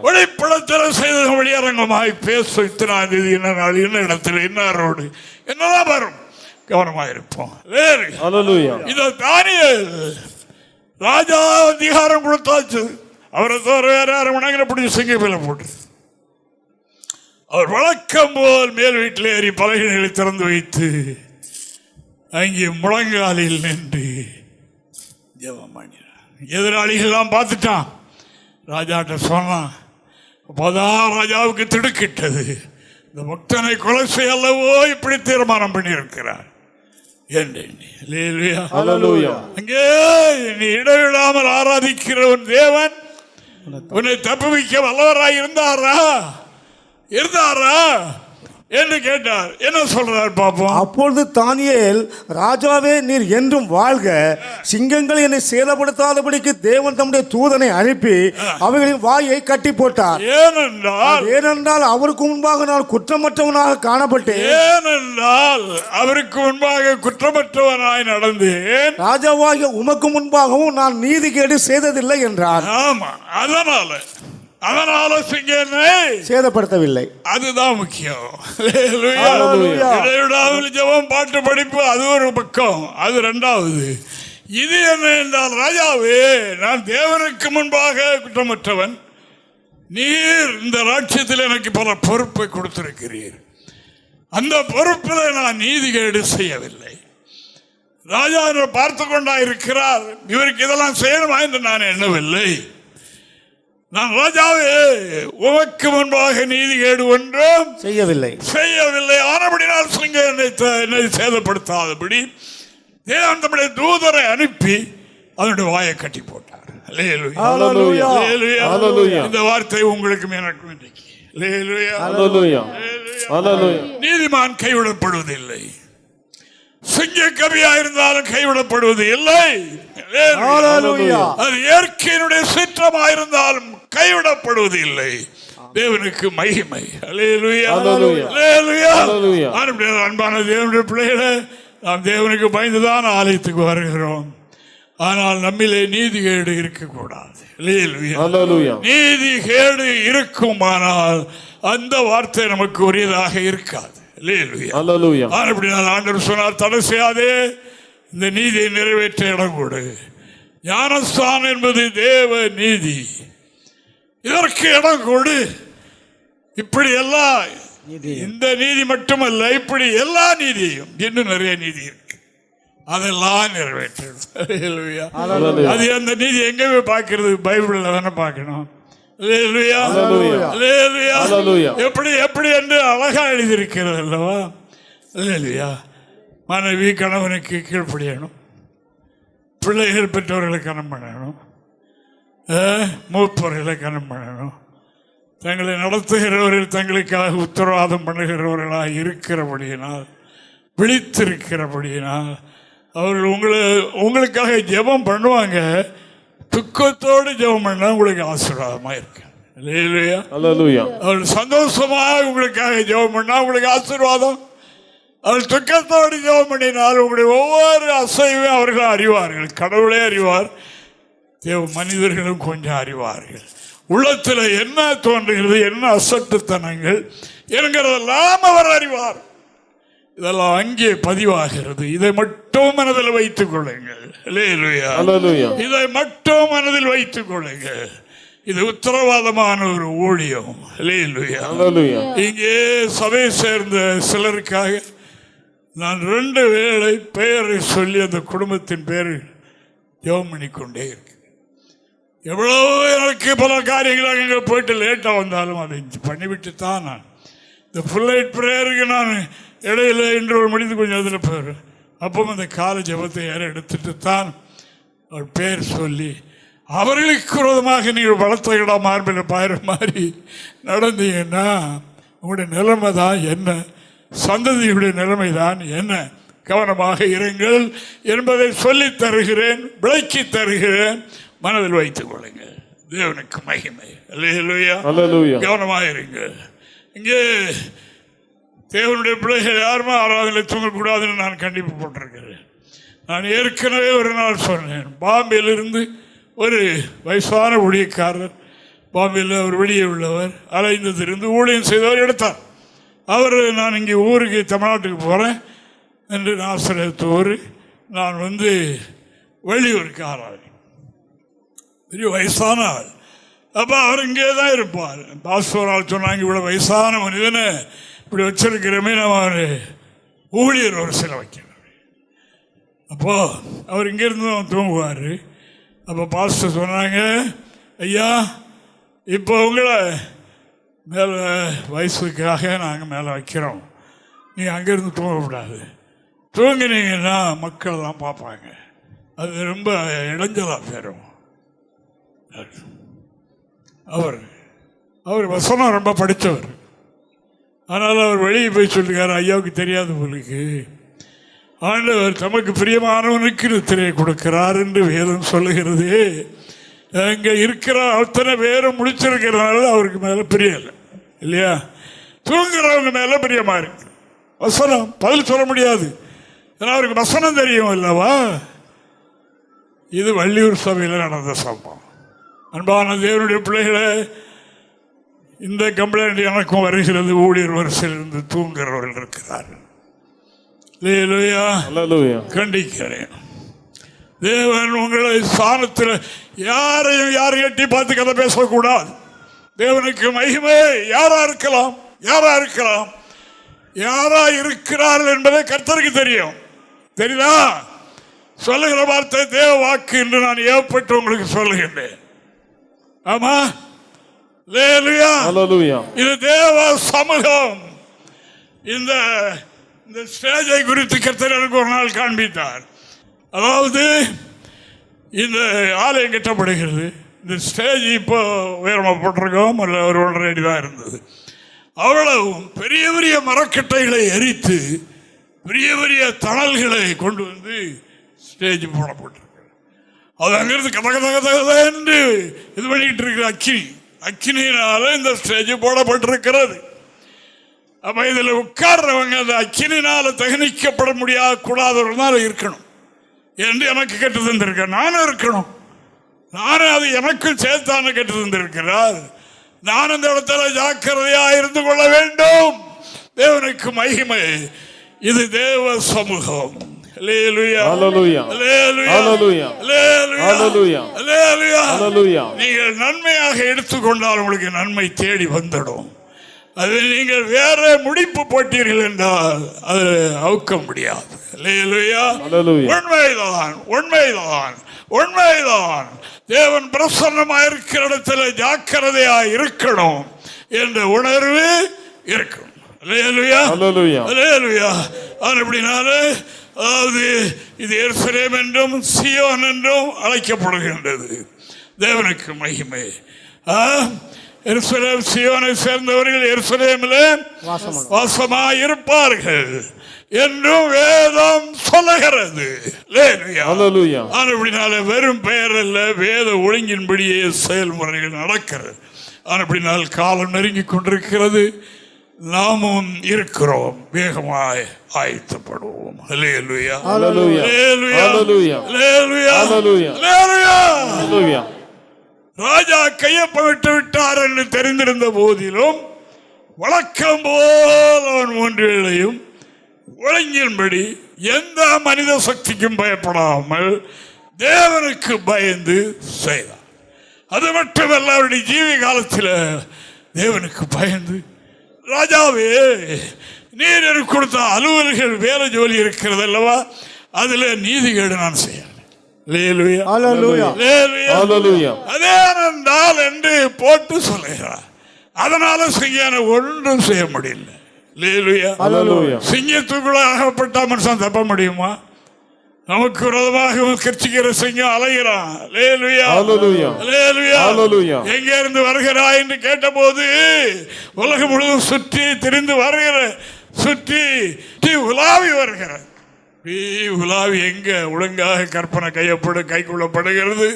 வெளிப்படத்தில் செய்த வெளியரங்கமாய் பேசும். இத்தனாம் தேதி என்ன நாள், என்ன இடத்துல, இன்னாரோடு என்னதான் வரும். கவனமாக இருப்போம். இந்த தானியேல் ராஜா அதிகாரம் கொடுத்தாச்சு. அவரை தவிர வேற யாரும் மணங்கிற பிடிச்சி சிங்கப்பையில போட்டு அவர் வழக்கம் போல் மேல் வீட்டில் ஏறி பலகைகளை திறந்து வைத்து அங்கே முழங்காலில் நின்று ஜெபம் பண்ணினார். எதிராளிகள்லாம் பார்த்துட்டான். ராஜாட்ட சொன்னான். அப்போதான் ராஜாவுக்கு திடுக்கிட்டது. இந்த பக்தனை கொலை செய்யல்லவோ இப்படி தீர்மானம் பண்ணியிருக்கிறார். அங்கே நீ இடைவிடாமல் ஆராதிக்கிற உன் தேவன் உன்னை தப்புவிக்க வல்லவராய் இருந்தாரா என்று கேட்டார். என்ன சொல்றார் பாப்போம். அப்பொழுது தானியேல், ராஜாவே, நீர் என்றும் வாழ்க. சிங்கங்கள் என்னை சேதப்படுத்தாதபடிக்கு தேவன் தம்முடைய தூதனை அனுப்பி அவைகளின் வாயை கட்டி போட்டார். ஏனென்றால் அவருக்கு முன்பாக நான் குற்றமற்றவனாக காணப்பட்டேன். அவருக்கு முன்பாக குற்றமற்றவனாய் நடந்தேன். ராஜாவாகிய உமக்கு முன்பாகவும் நான் நீதிகேடு செய்ததில்லை என்றார். ஆமா, அதனால சிங்கனை சேதப்படுத்தவில்லை. அதுதான் முக்கியம். ஜெபம், பாட்டு படிப்பு அது ஒரு பக்கம், அது இரண்டாவது. இது என்ன என்றால், ராஜாவே, நான் தேவனுக்கு முன்பாக குற்றமற்றவன். நீர் இந்த ராஜ்யத்தில் எனக்கு பல பொறுப்பை கொடுத்திருக்கிறீர். அந்த பொறுப்பில் நான் நீதிகேடு செய்யவில்லை. ராஜா பார்த்து கொண்டா இருக்கிறார். இவருக்கு இதெல்லாம் செய்யணுமா என்று நான் எண்ணவில்லை. நான் ராஜாவே உமக்கு முன்பாக நீதி கேடு ஒன்றும் செய்யவில்லை. ஆனபடினால் சிங்க என்னை சேதப்படுத்தாதபடி தேவன் தம்முடைய தூதரை அனுப்பி அதனுடைய வாயை கட்டி போட்டார். இந்த வார்த்தை உங்களுக்கும் எனக்கும் இன்றைக்கு. நீதிமான் கைவிடப்படுவதில்லை. சிங்க கவியா இருந்தாலும் கைவிடப்படுவது இல்லை. அது இயற்கையினுடைய சீற்றமாயிருந்தாலும் கைவிடப்படுவது இல்லை. தேவனுக்கு மகிமை. அன்பான தேவனுடைய பிள்ளைகளை, நாம் தேவனுக்கு பயந்துதான் ஆலயத்துக்கு வருகிறோம். ஆனால் நம்மிலே நீதிகேடு இருக்கக்கூடாது. நீதிகேடு இருக்குமானால் அந்த வார்த்தை நமக்கு உரியதாக இருக்காது. ஆண்டவர் சொன்னார், தடை செய்யாதே, இந்த நீதியை நிறைவேற்ற இடம் கொடு. ஞானஸ்தானம் என்பது தேவ நீதி, இதற்கு இடம் கொடு. இப்படி எல்லாம் இந்த நீதி மட்டுமல்ல, இப்படி எல்லா நீதியும் இன்னும் நிறைய நீதி இருக்கு, அதெல்லாம் நிறைவேற்றும். அது அந்த நீதி எங்க பார்க்கிறது? பைபிள்ல தானே பார்க்கணும். எப்படி எப்படி என்று அழகா எழுதியிருக்கிறது அல்லவா? மனைவி கணவனுக்கு கீழ்ப்படியணும், பிள்ளைகள் பெற்றோர்களை கனம் பண்ணணும், மூப்பவர்களை கனம் பண்ணணும், தங்களை நடத்துகிறவர்கள் தங்களுக்காக உத்தரவாதம் பண்ணுகிறவர்களாக இருக்கிறபடியினால், விழித்திருக்கிறபடியினால் அவர்கள் உங்களுக்காக ஜெபம் பண்ணுவாங்க. துக்கத்தோடு ஜெபம் பண்ணா உங்களுக்கு ஆசீர்வாதமா இருக்கு. அவர்கள் சந்தோஷமாக உங்களுக்காக ஜெபம் பண்ணா உங்களுக்கு ஆசீர்வாதம். அவர்கள் துக்கத்தோடு ஜெபம் பண்ணினால் உங்களுடைய ஒவ்வொரு அசைவையும் அவர்கள் அறிவார்கள். கடவுளே அறிவார், தேவ மனிதர்களும் கொஞ்சம் அறிவார்கள். உள்ளத்தில் என்ன தோன்றுகிறது, என்ன அசட்டுத்தனங்கள் என்கிறதெல்லாம் அவர் அறிவார். இதெல்லாம் அங்கே பதிவாகிறது. இதை மட்டும் மனதில் வைத்துக் கொள்ளுங்கள். இதை மட்டும் மனதில் வைத்துக் கொள்ளுங்கள். இது உத்தரவாதமான ஒரு ஊழியம். இங்கே சபை சேர்ந்த சிலருக்காக நான் 2 வேளை பெயரை சொல்லி அந்த குடும்பத்தின் பேரில் ஜெபம் பண்ணிக்கொண்டே இருக்கு. எவ்வளவு எனக்கு பல காரியங்கள் அங்கே போயிட்டு லேட்டாக வந்தாலும் அதை பண்ணிவிட்டு தான் நான் இந்த ஃபுல்லைட் ப்ரேயருக்கு நான் இடையில இன்று ஒரு மணிக்கு கொஞ்சம் அதில் போயிடும். அப்போ அந்த கால ஜபத்தை யாரும் எடுத்துட்டு தான் அவர் பேர் சொல்லி அவர்களுக்கு விரோதமாக நீங்கள் பலத்த இடம் மார்பில் பாயிற மாதிரி நடந்தீங்கன்னா உங்களுடைய நிலைமை தான் என்ன, சந்ததியுடைய நிலைமை தான் என்ன, கவனமாக இருங்கள் என்பதை சொல்லி தருகிறேன், விளக்கி தருகிறேன். மனதில் வைத்துக் கொள்ளுங்கள். தேவனுக்கு மகிமை. கவனமாக இருங்கள். இங்கே தேவனுடைய பிள்ளைகள் யாருமே ஆராதனை தூங்கக்கூடாதுன்னு நான் கண்டிப்பு போட்டிருக்கிறேன். நான் ஏற்கனவே ஒரு நாள் சொன்னேன், பாம்பேயிலிருந்து ஒரு வயசான ஊழியக்காரர், பாம்பேயில் அவர் வெளியே உள்ளவர், அலைந்ததிலிருந்து ஊழியம் செய்தவர் எடுத்தார். அவர் நான் இங்கே ஊருக்கு தமிழ்நாட்டுக்கு போகிறேன் என்று நாசரேத்தூர், நான் வெளியூருக்கு ஆராதனை, பெரிய வயசான ஆள். அப்போ அவர் இங்கே தான் இருப்பார். பாஸ்வரால் சொன்னாங்க, இவ்வளோ வயசான மனிதனை இப்படி வச்சிருக்கிறமே, நம்ம ஊழியர் ஒரு சில வைக்கணும். அப்போ அவர் இங்கேருந்து தூங்குவார். அப்போ பாஸ்டர் சொன்னாங்க, ஐயா இப்போ உங்களை மேலே வயசுக்காக நாங்கள் மேலே வைக்கிறோம், நீங்கள் அங்கேருந்து தூங்கக்கூடாது, தூங்கினீங்கன்னா மக்கள்லாம் பார்ப்பாங்க, அது ரொம்ப இடைஞ்சலாக போயிடும். அவர் வசனம் ரொம்ப படித்தவர், ஆனால் அவர் வெளியே போய் சொல்லுகிறார், ஐயாவுக்கு தெரியாது உங்களுக்கு ஆண்டவர் தமக்கு பிரியமானவனுக்கு நித்திரையை கொடுக்கிறார் என்று வேதம் சொல்லுகிறது. அங்கே இருக்கிற அத்தனை பேரும் முடிச்சிருக்கிறதுனால அவருக்கு மேலே பிரியலை இல்லையா, தூங்குறவங்க மேலே பிரியமா இருக்கு. வசனம் பதில் சொல்ல முடியாது, ஏன்னா அவருக்கு வசனம் தெரியும் அல்லவா. இது வள்ளியூர் சபையில் நடந்த சம்பவம். அன்பான தேவனுடைய பிள்ளைகளை, இந்த கம்ப்ளைண்ட் எனக்கும் வருகிறது. ஊழியர் வரிசையில் இருந்து தூங்குகிறவர்கள் இருக்கிறார்கள். கண்டிக்கிறேன். தேவன் உங்களை ஸ்தானத்தில் யாரையும் எட்டி பார்த்து கதை பேசக்கூடாது. தேவனுக்கு மகிமை. யாரா இருக்கலாம், யாரா இருக்கிறார்கள் என்பதை கர்த்தருக்கு தெரியும். தெரியுதா? சொல்லுகிற வார்த்தை தேவ வாக்கு என்று நான் ஏற்பட்டு உங்களுக்கு சொல்லுகின்றேன். ஆமா, இது தேவ சமூகம். இந்த ஸ்டேஜை குறித்து கர்த்தர் எனக்கு ஒரு நாள் காண்பித்தார். அதாவது இந்த ஆலயம் கட்டப்படுகிறது. இந்த ஸ்டேஜ் இப்போ உயரமாக போட்டிருக்கோம், அல்ல ஒரு 1.5 அடி தான் இருந்தது. அவ்வளவும் பெரிய பெரிய மரக்கட்டைகளை எரித்து பெரிய பெரிய தணல்களை கொண்டு வந்து ஸ்டேஜ் போடப்பட்டிருக்கு. அது அங்கிருந்து கத என்று இது பண்ணிக்கிட்டு இருக்கிற அக்கினியினால இந்த ஸ்டேஜ் போடப்பட்டிருக்கிறது. அப்ப இதில் உட்கார்றவங்க அந்த அக்கினினால தகனிக்கப்பட முடியாத கூடாதவர்கள் இருக்கணும் என்று எனக்கு கேட்டு தந்திருக்க. நானும் இருக்கணும், நானும் அது எனக்கும் சேர்த்தான கேட்டு தந்திருக்கிறார். நான் அந்த இடத்துல ஜாக்கிரதையா இருந்து கொள்ள வேண்டும். தேவனுக்கு மகிமை. இது தேவ சமூகம். நீங்கள் நன்மையாக எடுத்துக்கொண்டால் உங்களுக்கு நன்மை தேடி வந்துடும். அது நீங்கள் வேற முடிப்பு போட்டீர்கள் என்றால் அது அவுக்க முடியாது. உண்மைதான், உண்மைதான், உண்மைதான். தேவன் பிரசன்னமாக இருக்கிற இடத்துல ஜாக்கிரதையா இருக்கணும் என்ற உணர்வு இருக்கும். அதாவது இது எருசலேம் என்றும் சியோன் என்றும் அழைக்கப்படுகின்றது. தேவனுக்கு மகிமை. எருசலேம் சியோனை சேர்ந்தவர்கள் எருசலேமிலே வாசமாய் இருப்பார்கள் என்றும் வேதம் சொல்லுகிறது. வெறும் பெயர் அல்ல, வேத ஒழுங்கின்படியே செயல்முறைகள் நடக்கிறது. அப்படினால் காலம் நெருங்கி கொண்டிருக்கிறது. நாமும் இருக்கிறோம். வேகமாய் ஆயத்தப்படுவோம். ராஜா கையொப்பமிட்டு விட்டார் என்று தெரிந்திருந்த போதிலும் வழக்கம் போல் அவன் ஒன்றிலையும் ஒழுங்கின்படி எந்த மனித சக்திக்கும் பயப்படாமல் தேவனுக்கு பயந்து செய்தார். அது மட்டுமல்ல, அவருடைய ஜீவி காலத்தில் தேவனுக்கு பயந்து, ராஜாவே நீர் எனக்கு கொடுத்த அலுவல்கள் வேலை ஜோலி இருக்கிறது அல்லவா, அதுல நீதிகேடு நான் செய்ய அதேனென்றால் என்று போட்டு சொல்லுகிறார். அதனால சிங்கான ஒன்றும் செய்ய முடியல. சிங்கத்துக்குள்ள அகப்பட்ட மனுஷன் தப்ப முடியுமா? நமக்கு விரோதமாக கட்சிக்கிற சிங்கம் அலைகிறான். எங்க இருந்து வருகிறாய் என்று கேட்ட போது உலகம் முழுவதும் சுற்றி திரிந்து வருகிற, சுற்றி உலாவி வருகிற, உலாவி எங்க ஒழுங்காக கற்பனை கை கொள்ளப்படுகிறது,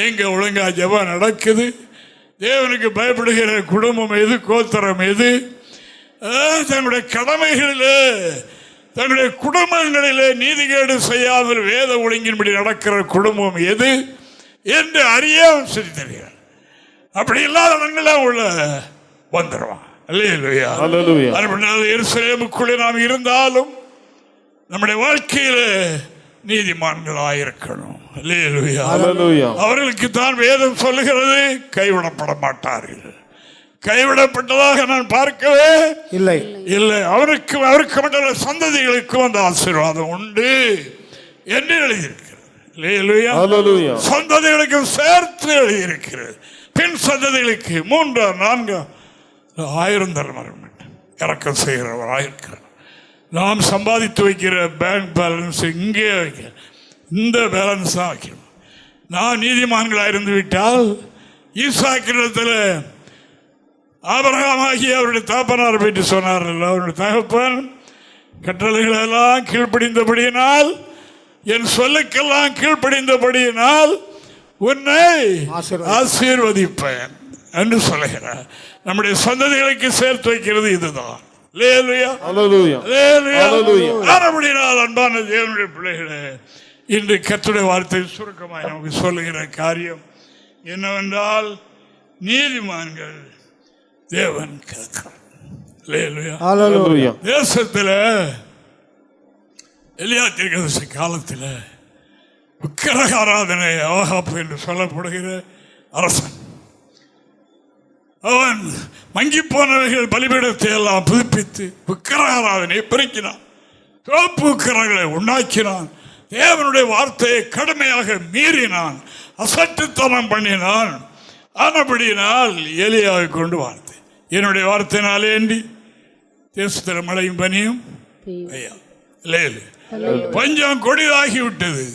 எங்க ஒழுங்கா ஜெபம் நடக்குது, தேவனுக்கு பயப்படுகிற குடும்பம் எது, கோத்திரம் எது, தன்னுடைய கடமைகளிலே தன்னுடைய குடும்பங்களிலே நீதிகேடு செய்யாமல் வேத ஒழுங்கின்படி நடக்கிற குடும்பம் எது என்று அறிய சொல்லி தெரியும். அப்படி இல்லாத இடங்கள உள்ள வந்துடுவான். எருசலேமுக்குள்ளே நாம் இருந்தாலும் நம்முடைய வாழ்க்கையில நீதிமான்களாயிருக்கணும். அவர்களுக்கு தான் வேதம் சொல்லுகிறது, கைவிடப்பட மாட்டார்கள். கைவிடப்பட்டதாக நான் பார்க்கவே இல்லை. அவருக்கு மட்டும் சந்ததிகளுக்கு அந்த ஆசீர்வாதம் உண்டு என்று எழுதியிருக்கிறது. சந்ததிகளுக்கு சேர்த்து எழுதியிருக்கிறது. பின் சந்ததிகளுக்கு 3, 4, 1000 தலைமுறை இறக்கம் செய்கிறவராயிருக்கிறார். நாம் சம்பாதித்து வைக்கிற பேங்க் பேலன்ஸ் இங்கே வைக்க, இந்த பேலன்ஸ் தான் வைக்கணும். நான் நீதிமான்களாக இருந்து விட்டால் ஈசாக்கிடத்தில் ஆபிரகாமாகி அவருடைய தகப்பனார் போயிட்டு சொன்னார், அவருடைய தகப்பன் கட்டளைகளெல்லாம் கீழ்ப்படிந்தபடியினால், என் சொல்லுக்கெல்லாம் கீழ்ப்படிந்தபடியினால் உன்னை ஆசீர்வதிப்பேன் என்று சொல்லுகிறார். நம்முடைய சந்ததிகளுக்கு சேர்த்து வைக்கிறது இதுதான். அன்பான தேவனுடைய பிள்ளைகளே, இன்று கர்த்தருடைய வார்த்தை சுருக்கமாக நமக்கு சொல்லுகிற காரியம் என்னவென்றால், நீதிமான்கள் தேவன் தேசத்தில் எலியா தீர்க்கதரிசி காலத்தில் விக்கிரக ஆராதனை ஆகாப் என்று சொல்லப்படுகிற அரசன், அவன் மங்கி போனவைகள் பலிபீடத்தை எல்லாம் புதுப்பித்து விக்கிரக ஆராதனை பெருக்கினான். தோப்பு விக்கிரகங்களை உண்டாக்கினான். தேவனுடைய வார்த்தையை கடுமையாக மீறினான், அசட்டுத்தனம் பண்ணினான். ஆனபடியினால் எலியாவை கொண்டு வார்த்தை, என்னுடைய வார்த்தையினாலே அன்றி தேசத்தில் மழையும் பனியும் பஞ்சம் கொடிதாகி விட்டது.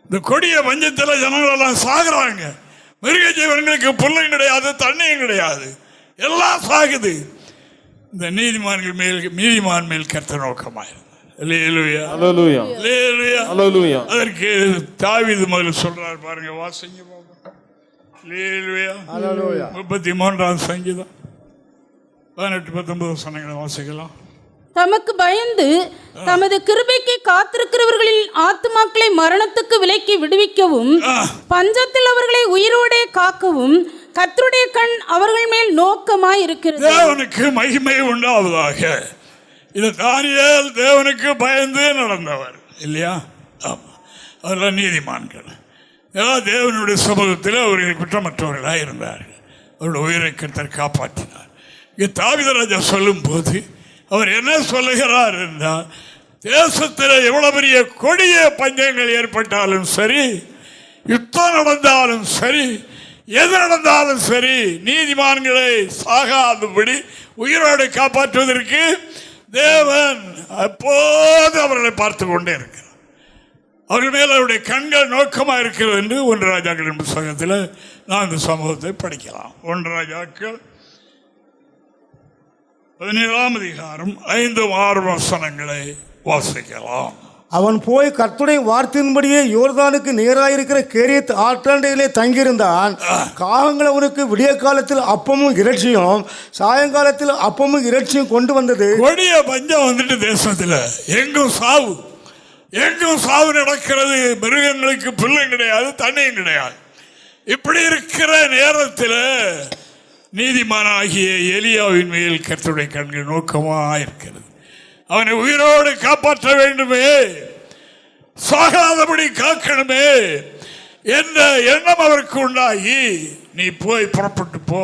இந்த கொடிய பஞ்சத்தில் ஜனங்கள் எல்லாம் சாகுறாங்க. மிருக ஜீவன்களுக்கு புல்லும் கிடையாது, தண்ணியும் கிடையாது, எல்லாம் சாகுது. இந்த நீதிமான் மேல் கர்த்தர் நோக்கமாயிருந்தார். அதற்கு தாவீது முதல்ல சொல்றார் பாருங்க, வாசிங்க 33ஆம் சங்கீதம் 18-19 வசனங்களை வாசிக்கலாம். தமக்கு பயந்து தமது கிருபைக்கு காத்திருக்கிறவர்களின் ஆத்துமாக்களை மரணத்துக்கு விலக்கி விடுவிக்கவும் பஞ்சத்தில் அவர்களை உயிரோடே காக்கவும் கர்த்தருடைய கண் அவர்கள் மேல் நோக்கமாய் இருக்கிறது. தேவனுக்கு மகிமை உண்டாவதாக. இது தானியேல் தேவனுக்கு பயந்து நடந்தவர் இல்லையா? ஆமா, அதெல்லாம் நீதிமான்கள். தேவனுடைய சமூகத்தில் அவர்கள் குற்றமற்றவர்களாக இருந்தார்கள். அவருடைய உயிரை கர்த்தர் காப்பாற்றினார். இங்கே தாவீது ராஜா சொல்லும் போது அவர் என்ன சொல்லுகிறார் என்றால், தேசத்தில் எவ்வளவு பெரிய கொடிய பஞ்சங்கள் ஏற்பட்டாலும் சரி, யுத்தம் நடந்தாலும் சரி, எது நடந்தாலும் சரி, நீதிமான்களை சாகாதபடி உயிரோடு காப்பாற்றுவதற்கு தேவன் அப்போது அவர்களை பார்த்து கொண்டே இருக்கிறார். அவர்கள் மேல் அவருடைய கண்கள் நோக்கமாக இருக்கிறது என்று 1 ராஜாக்களின் புத்தகத்தில் நான் இந்த சமூகத்தை படிக்கலாம். 1 ராஜாக்கள் 17ஆம் அதிகாரம் 5-6 வசனங்களை வாசிக்கலாம். அவன் போய் கர்த்தருடைய வார்த்தையின்படியே யோர்தானுக்கு நேராயிருக்கிற கேரியத் ஆற்றண்டையிலே தங்கியிருந்தான். காகங்கள் அவனுக்கு விடிய காலத்தில் அப்பமும் இறைச்சியும் சாயங்காலத்தில் அப்பமும் இறைச்சியும் கொண்டு வந்தது. கொடிய பஞ்சம் வந்துட்டு தேசத்தில் எங்கும் சாவு, எங்கும் சாவு நடக்கிறது. மிருகங்களுக்கு புல்லும் கிடையாது, தண்ணியும் கிடையாது. இப்படி இருக்கிற நேரத்தில் நீதிமானாகிய எலியாவின் மேல் கர்த்தருடைய கண்கள் நோக்கமாக இருக்கிறது. அவனை உயிரோடு காப்பாற்ற வேண்டுமே, சாகாதபடி காக்கணுமே என்ற எண்ணம் அவருக்கு உண்டாகி, நீ போய் புறப்பட்டு போ,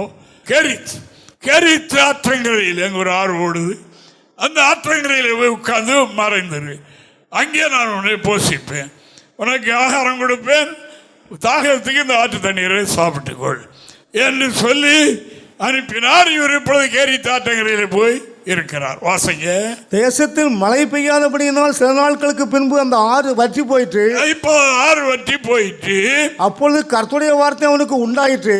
கெரித் ஆற்றங்கரையில் எங்க ஒரு ஆறு ஓடுது, அந்த ஆற்றங்கரையில் போய் உட்கார்ந்து மறைந்துரு, அங்கே நான் உன்னை போஷிப்பேன், உனக்கு ஆகாரம் கொடுப்பேன், தாகத்துக்கு இந்த ஆற்று தண்ணீரை சாப்பிட்டுக்கொள் என்று சொல்லி அனுப்பினார். இவர் இப்பொழுது கெரித் ஆற்றங்கரையில் போய் இருக்கிறார். வாசங்க. தேசத்தில் மழை பெய்யாதபடியினால் சில நாட்களுக்கு பின்பு அந்த ஆறு வற்றி போயிற்று. இப்போ ஆறு வற்றி போயிற்று. அப்பொழுது கர்த்தருடைய வார்த்தை அவனுக்கு உண்டாயிற்று.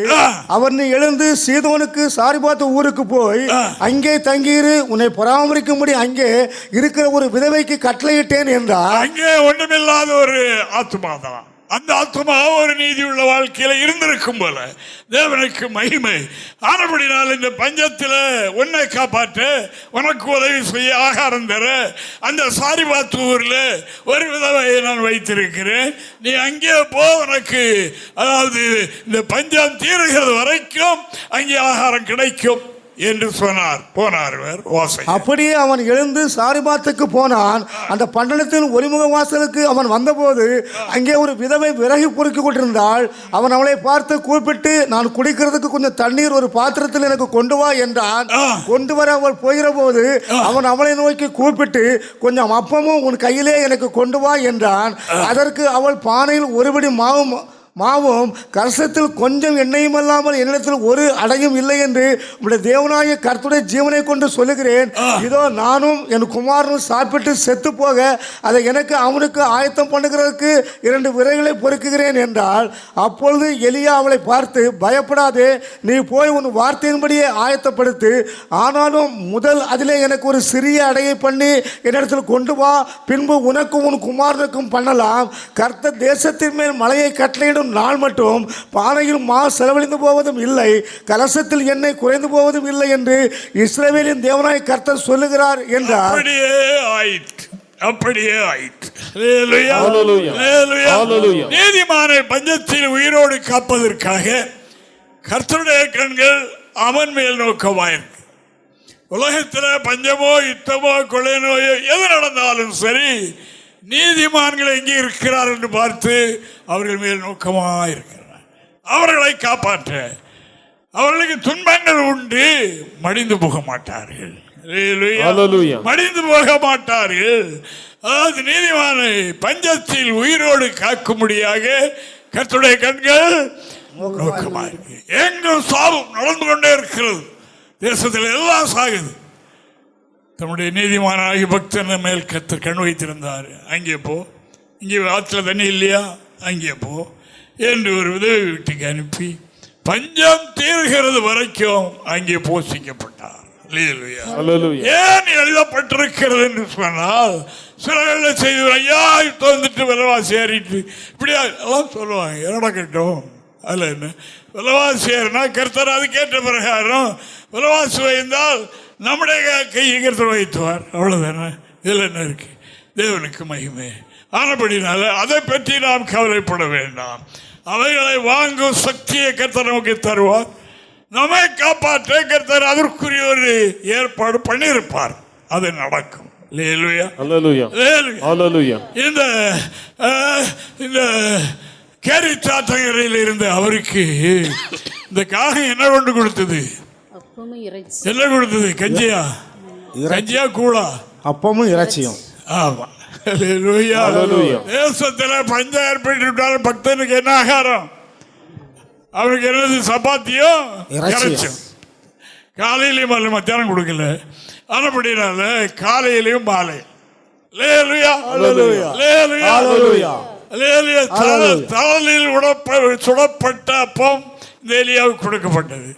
அவன் எழுந்து சீதோனுக்கு சாரிபாத் ஊருக்கு போய் அங்கே தங்கியிரு, உன்னை பராமரிக்கும்படி அங்கே இருக்கிற ஒரு விதவைக்கு கட்டளையிட்டேன் என்றார். அங்கே ஒன்றுமில்லாத ஒரு ஆத்துமா தான். அந்த ஆத்மா ஒரு நீதி உள்ள வாழ்க்கையில இருந்திருக்கும் போல தேவனுக்கு மகிமை. ஆனபடினால் இந்த பஞ்சத்தில் உன்னை காப்பாற்ற, உனக்கு உதவி செய்ய, ஆகாரம் தர அந்த சாரிபாத் ஊரில் ஒரு விதவையை நான் வைத்திருக்கிறேன், நீ அங்கே போ, உனக்கு அதாவது இந்த பஞ்சம் தீருகிறது வரைக்கும் அங்கே ஆகாரம் கிடைக்கும் என்று சொன்னார். போனார். அப்படியே அவன் எழுந்து சாரிபாத்துக்கு போனான். அந்த பட்டணத்தின் ஒளிமுக வாசலுக்கு அவன் வந்தபோது அங்கே ஒரு விதவை விறகு பொறுக்கி கொண்டிருந்தாள். அவன் அவளை பார்த்து கூப்பிட்டு, நான் குடிக்கிறதுக்கு கொஞ்சம் தண்ணீர் ஒரு பாத்திரத்தில் எனக்கு கொண்டு வா என்றான். கொண்டு வர அவள் போகிற போது அவன் அவளை நோக்கி கூப்பிட்டு, கொஞ்சம் அப்பமும் உன் கையிலே எனக்கு கொண்டு வா என்றான். அதற்கு அவள் பானையில் ஒருபடி மாவும் கலசத்தில் கொஞ்சம் எண்ணெயும் அல்லாமல் என்னிடத்தில் ஒரு அடையும் இல்லை என்று உடைய தேவனாகிய கர்த்தருடைய ஜீவனை கொண்டு சொல்லுகிறேன். இதோ நானும் என் குமாரனும் சாப்பிட்டு செத்து போக அதை எனக்கு அவனுக்கு ஆயத்தம் பண்ணுகிறதுக்கு 2 விறகுகளை பொறுக்குகிறேன் என்றால், அப்பொழுது எலியா அவளை பார்த்து, பயப்படாதே, நீ போய் உன் வார்த்தையின்படியே ஆயத்தப்படுத்து, ஆனாலும் முதல் அதிலே எனக்கு ஒரு சிறிய அடையை பண்ணி என்னிடத்தில் கொண்டு வா, பின்பு உனக்கும் உன் குமாரனுக்கும் பண்ணலாம். கர்த்தர் தேசத்தின் மேல் மலையை கட்டளையிடும் நாள் மட்டும் பானையில் மா செலவழிந்து போவதும் இல்லை, கலசத்தில் எண்ணெய் குறைந்து போவதும் இல்லை என்று இஸ்ரவேலின் தேவனாய் கர்த்தர் சொல்லுகிறார் என்றார். அப்படியே ஆயிற்று. நீதிமானை பஞ்சத்தில் உயிரோடு காப்பதற்காக கர்த்தருடைய கண்கள் அவன் மேல் நோக்கமாயிருக்கு. உலகத்தில் பஞ்சமோ யுத்தமோ கொலை நோயோ எது நடந்தாலும் சரி, நீதிமான்கள் எங்கே இருக்கிறார் என்று பார்த்து அவர்கள் மேல் நோக்கமாக இருக்கிறார். அவர்களை காப்பாற்ற, அவர்களுக்கு துன்பங்கள் உண்டு, மடிந்து போக மாட்டார்கள், மடிந்து போக மாட்டார்கள். அதாவது நீதிமானை பஞ்சத்தில் உயிரோடு காக்கும்படியாக கர்த்தருடைய கண்கள் நோக்கமாக இருக்கு. எங்கும் சாவும் நடந்து கொண்டே இருக்கிறது. தேசத்தில் எல்லாம் சாகுது. தம்முடைய நீதிமானாகி பக்தன் மேல் கர்த்தர் கண் வைத்திருந்தார். அங்கே போ, இங்கே ஆற்றுல தண்ணி இல்லையா, அங்கே போ என்று ஒரு உதவி வீட்டுக்கு அனுப்பி பஞ்சம் தீர்கிறது வரைக்கும் அங்கே போஷிக்கப்பட்டார். ஏன் எழுதப்பட்டிருக்கிறது என்று சொன்னால், சில வேலை செய்து ஐயா இப்போ வந்துட்டு விலைவாசி ஏறிட்டு இப்படியா எல்லாம் சொல்லுவாங்க. நடக்கட்டும். அதில் என்ன விலைவாசி ஏறினா கர்த்தர் அது கேட்ட பிரகாரம் விலைவாசி வைந்தால் நம்முடைய கையை கர்த்தர் வைத்துவார். அவ்வளோதானே. இதில் என்ன இருக்கு? தேவனுக்கு மகிமை. ஆனபடினால அதை பற்றி நாம் கவலைப்பட வேண்டாம். அவைகளை வாங்கும் சக்தியை கர்த்தர் நமக்கு தருவார். நம்மை காப்பாற்ற கர்த்தர் அதற்குரிய ஒரு ஏற்பாடு பண்ணியிருப்பார். அது நடக்கும். இந்த கேரி சாத்தங்கரையில் இருந்த அவருக்கு இந்த காகம் என்ன கொண்டு கொடுத்தது? என்ன கொடுத்தது? கஞ்சியா? கஞ்சியா கூழா? அப்பமும் இறைச்சியும். ஆமா. தேசத்துல பஞ்சம் ஏற்பட்டு பக்தனுக்கு என்ன ஆகாரம்? அவனுக்கு என்னது? சப்பாத்தியும் இறைச்சியும். காலையிலையும் அல்ல, மத்தியானம் கொடுக்கல. ஆனபடினால காலையிலையும் மாலை தவலில் சுடப்பட்ட அப்பம் இந்த எலியாவுக்கு கொடுக்கப்பட்டது.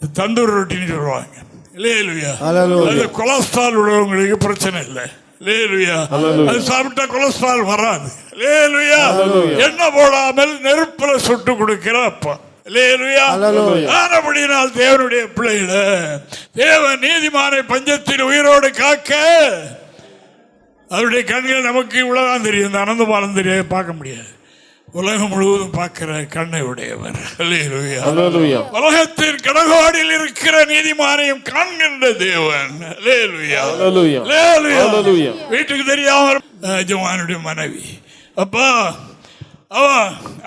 தந்தூர் ரொட்டின்னு சொல்லுவாங்க. கொலஸ்ட்ரால் உள்ளவங்களுக்கு பிரச்சனை இல்லை. அது சாப்பிட்டா கொலஸ்ட்ரால் வராது. எண்ணெய் போடாமல் நெருப்புல சுட்டு கொடுக்கிற அப்பா. ஆனபடினால் தேவனுடைய பிள்ளைகள, தேவ நீதிமானை பஞ்சத்தில் உயிரோடு காக்க அவருடைய கண்கள் நமக்கு இவ்வளவுதான் தெரியும். இந்த அனந்தமானம் தெரியாது, பார்க்க முடியாது. உலகம் முழுவதும் பார்க்கிற கண்ணை உடையவர். உலகத்தின் கடகோடியில் இருக்கிற நீதிமானையும் காண்கின்ற தேவன். வீட்டுக்கு தெரியாமல் ஜமானுடைய மனைவி, அப்பா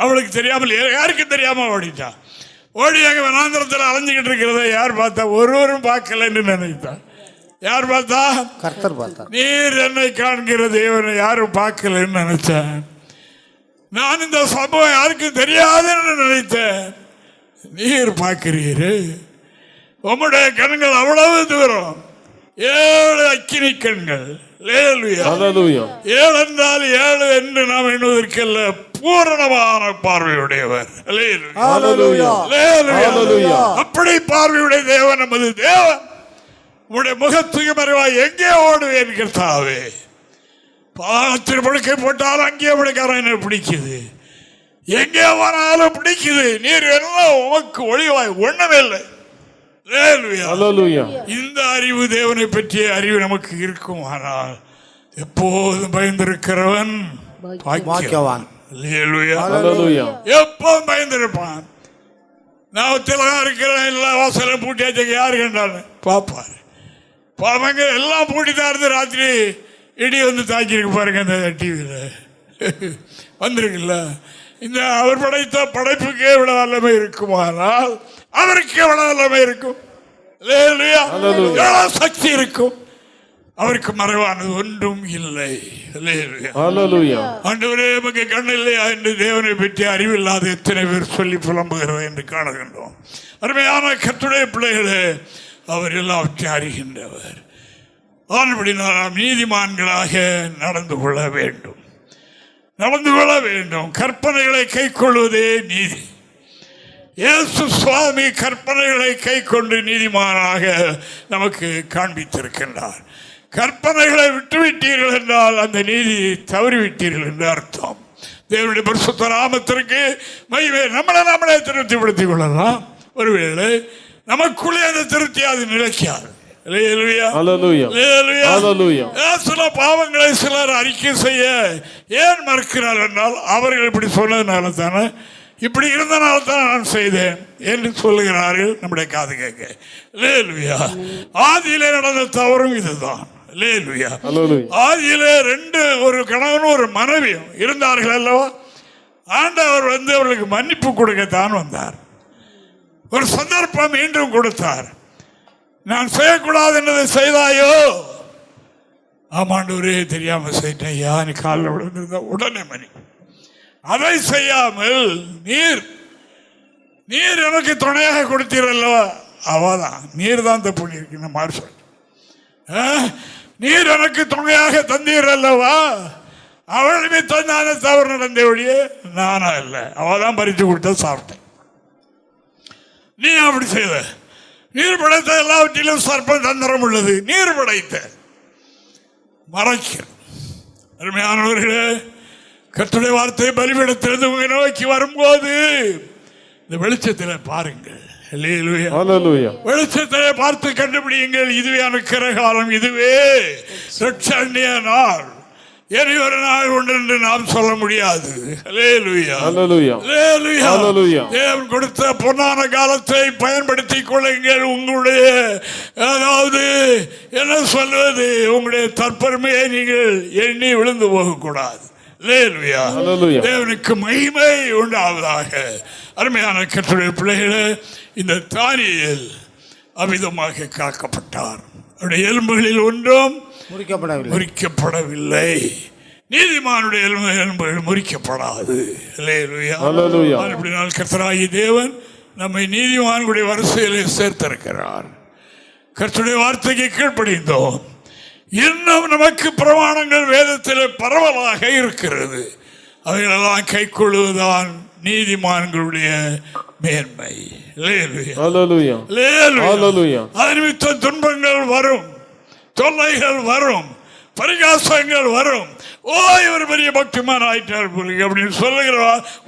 அவளுக்கு தெரியாமல், யாருக்கு தெரியாம ஓடிட்டான். ஓடி அங்க வனாந்திரத்தில் அலைஞ்சுக்கிட்டு இருக்கிறத யார் பார்த்தா? ஒருவரும் பார்க்கலன்னு நினைத்தான். யார் பார்த்தா? கர்த்தர் பார்த்தா. நீர் என்னை காண்கிற தேவனை யாரும் பார்க்கலன்னு நினைச்சேன். நான் இந்த சம்பவம் யாருக்கும் தெரியாதுன்னு நினைத்தேன். நீர் பார்க்கிறீரு. உம்முடைய கண்கள் அவ்வளவு தூரம். 7 அக்கினி கண்கள். 7 என்றால் 7 என்று நாம் எண்ணுவதற்கல்ல, பூரணமான பார்வையுடையவர். அப்படி பார்வையுடைய தேவன் நமது தேவன். உடைய முகத்துக்கு மறைவாய் எங்கே ஓடுவேன் கர்த்தாவே? பாலத்தில் படுக்கை போட்டாலும் அங்கே படுக்காரன் என்ன பிடிக்குது, எங்கே போனாலும் பிடிக்குது. நீர் எல்லாம் உமக்கு ஒளிவாய் ஒண்ணுமே இல்லை. இந்த அறிவு, தேவனை பற்றிய அறிவு நமக்கு இருக்கும். ஆனால் எப்போதும் பயந்திருக்கிறவன் பாக்கியவான். எப்போதும் பயந்திருப்பான். நான் திலகா இருக்கிறேன், எல்லா வாசலும் பூட்டியாச்சு, யாரு கண்டான்னு பாப்பாரு. பாப்பாங்க எல்லாம் பூட்டிதான் இருந்து ராத்திரி இடி வந்து தாக்கிருக்கு பாருங்க. அந்த டிவியில் வந்திருக்குல்ல. இந்த அவர் படைத்த படைப்புக்கே இவ்வளவு வல்லமை இருக்குமானால் அவருக்கு எவ்வளவு வல்லமை இருக்கும், எவ்வளவு சக்தி இருக்கும். அவருக்கு மறைவானது ஒன்றும் இல்லை. ஆண்டவரே நமக்கு கண் இல்லையா என்று தேவனை பற்றி அறிவில்லாத எத்தனை பேர் சொல்லி புலம்புகிறது என்று காணுகின்றோம். அருமையான கர்த்தருடைய பிள்ளைகளே, அவர் எல்லாவற்றையும் அறிகின்றவர். ஆனபடி நாம் நீதிமான்களாக நடந்து கொள்ள வேண்டும். கற்பனைகளை கை கொள்வதே நீதி. இயேசு சுவாமி கற்பனைகளை கை கொண்டு நீதிமானாக நமக்கு காண்பித்திருக்கின்றார். கற்பனைகளை விட்டுவிட்டீர்கள் என்றால் அந்த நீதி தவறிவிட்டீர்கள் என்று அர்த்தம். தேவனுடைய பரிசுத்த நாமத்திற்கு மகிமை. நம்மளே திருப்திப்படுத்திக் கொள்ளலாம். ஒருவேளை நமக்குள்ளே அந்த திருப்தி அது நிலைக்காது. சில பாவங்களை சிலர் அறிக்கை செய்ய ஏன் மறுக்கிறார் என்றால், அவர்கள் இப்படி சொன்னதுனால தானே, இப்படி இருந்தனால தான் நான் செய்தேன் என்று சொல்லுகிறார்கள். நம்முடைய காது கேட்க. ஆதியிலே நடந்த தவறும் இதுதான். ஆதியிலே 2 ஒரு கணவனும் ஒரு மனைவியும் இருந்தார்கள் அல்லவா? ஆண்டவர் அவர்களுக்கு மன்னிப்பு கொடுக்கத்தான் வந்தார். ஒரு சந்தர்ப்பம் மீண்டும் கொடுத்தார். நான் செய்யக்கூடாது என்றதை செய்தாயோ? ஆமாண்டவரே, தெரியாம செய்தேன் ஐயா, நீ காலில் விழுந்திருந்தா உடனே மணி. அதை செய்யாமல் நீர் நீர் எனக்கு துணையாக கொடுத்தீர் அல்லவா, அவதான் நீர் தான் தப்பு பண்ணியிருக்கீங்க மாதிரி சொல்ல. நீர் எனக்கு துணையாக தந்தீர் அல்லவா, அவளுமே தந்தான தவறு நடந்த ஒழிய நானா இல்லை, அவதான் பறித்து கொடுத்த சாப்பிட்டேன். நீ அப்படி செய்த. நீர் படைத்த எல்லாவற்றிலும் சர்ப்ப தந்திரம் உள்ளது. நீர் படைத்த மறைக்கிற அருமையானவர்களே, கர்த்தருடைய வார்த்தை பலிபீடத்திலிருந்து உங்களை நோக்கி வரும்போது இந்த வெளிச்சத்தில் பாருங்கள். வெளிச்சத்திலே பார்த்து கண்டுபிடியுங்கள். இதுவே அனுக்கிற காலம், இதுவே ரட்சணிய நாள். இனி ஒரு நாள் ஒன்று என்று நாம் சொல்ல முடியாது. தேவன் கொடுத்த பொன்னான காலத்தை பயன்படுத்திக் கொள்ளுங்கள். உங்களுடைய அதாவது என்ன சொல்வது, உங்களுடைய தற்பெருமையை நீங்கள் எண்ணி விழுந்து போகக்கூடாது. தேவனுக்கு மகிமை உண்டாவதாக. அருமையான கர்த்தருடைய பிள்ளைகளே, இந்த தானியேல் அமிதமாக காக்கப்பட்டார். அவருடைய எலும்புகளில் ஒன்றும் முறிக்கப்படவில்லை. நீதிமானுடைய எலும்புகள் முறிக்கப்படாது. கர்த்தராகிய தேவன் நம்மை நீதிமான்களுடைய வரிசையிலே சேர்த்திருக்கிறார். கர்த்தருடைய வார்த்தைக்கு கீழ்ப்படிந்தோம். இன்னும் நமக்கு பிரமாணங்கள் வேதத்தில் பரவலாக இருக்கிறது. அவைகளெல்லாம் கை கொள்வதுதான் நீதிமான்களுடைய மேன்மை. நிமித்தம் துன்பங்கள் வரும், தொல்லைகள் வரும், பரிகாசங்கள் வரும். ஓ, இவர் பெரிய பக்திமான் ஆயிட்டார் அப்படின்னு சொல்லுகிற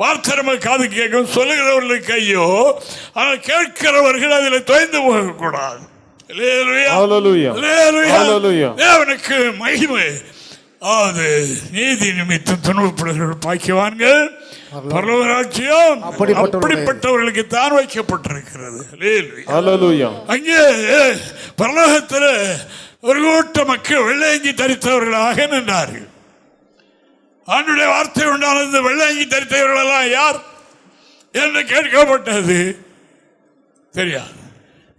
வார்த்தை நம்ம காது கேட்கும். சொல்லுகிறவர்களுக்கு ஐயோ, ஆனால் கேட்கிறவர்கள் அதில் தொய்ந்து போகக்கூடாது. தேவனுக்கு மகிமை. அதாவது நீதி நிமித்தம் துன்பப்படுகிறவர்கள் பாக்கியவான்கள், பரலோகராஜ்யம் அப்படிப்பட்டவர்களுக்கு தான் வைக்கப்பட்டிருக்கிறது. அங்கே பரலோகத்தில் ஒரு கூட்ட மக்கள் வெள்ளையங்கி தரித்தவர்களாக நின்றார்கள். ஆண்டுடைய வார்த்தை உண்டானது. வெள்ளையங்கி தரித்தவர்கள் எல்லாம் யார் என்று கேட்கப்பட்டது தெரியாது.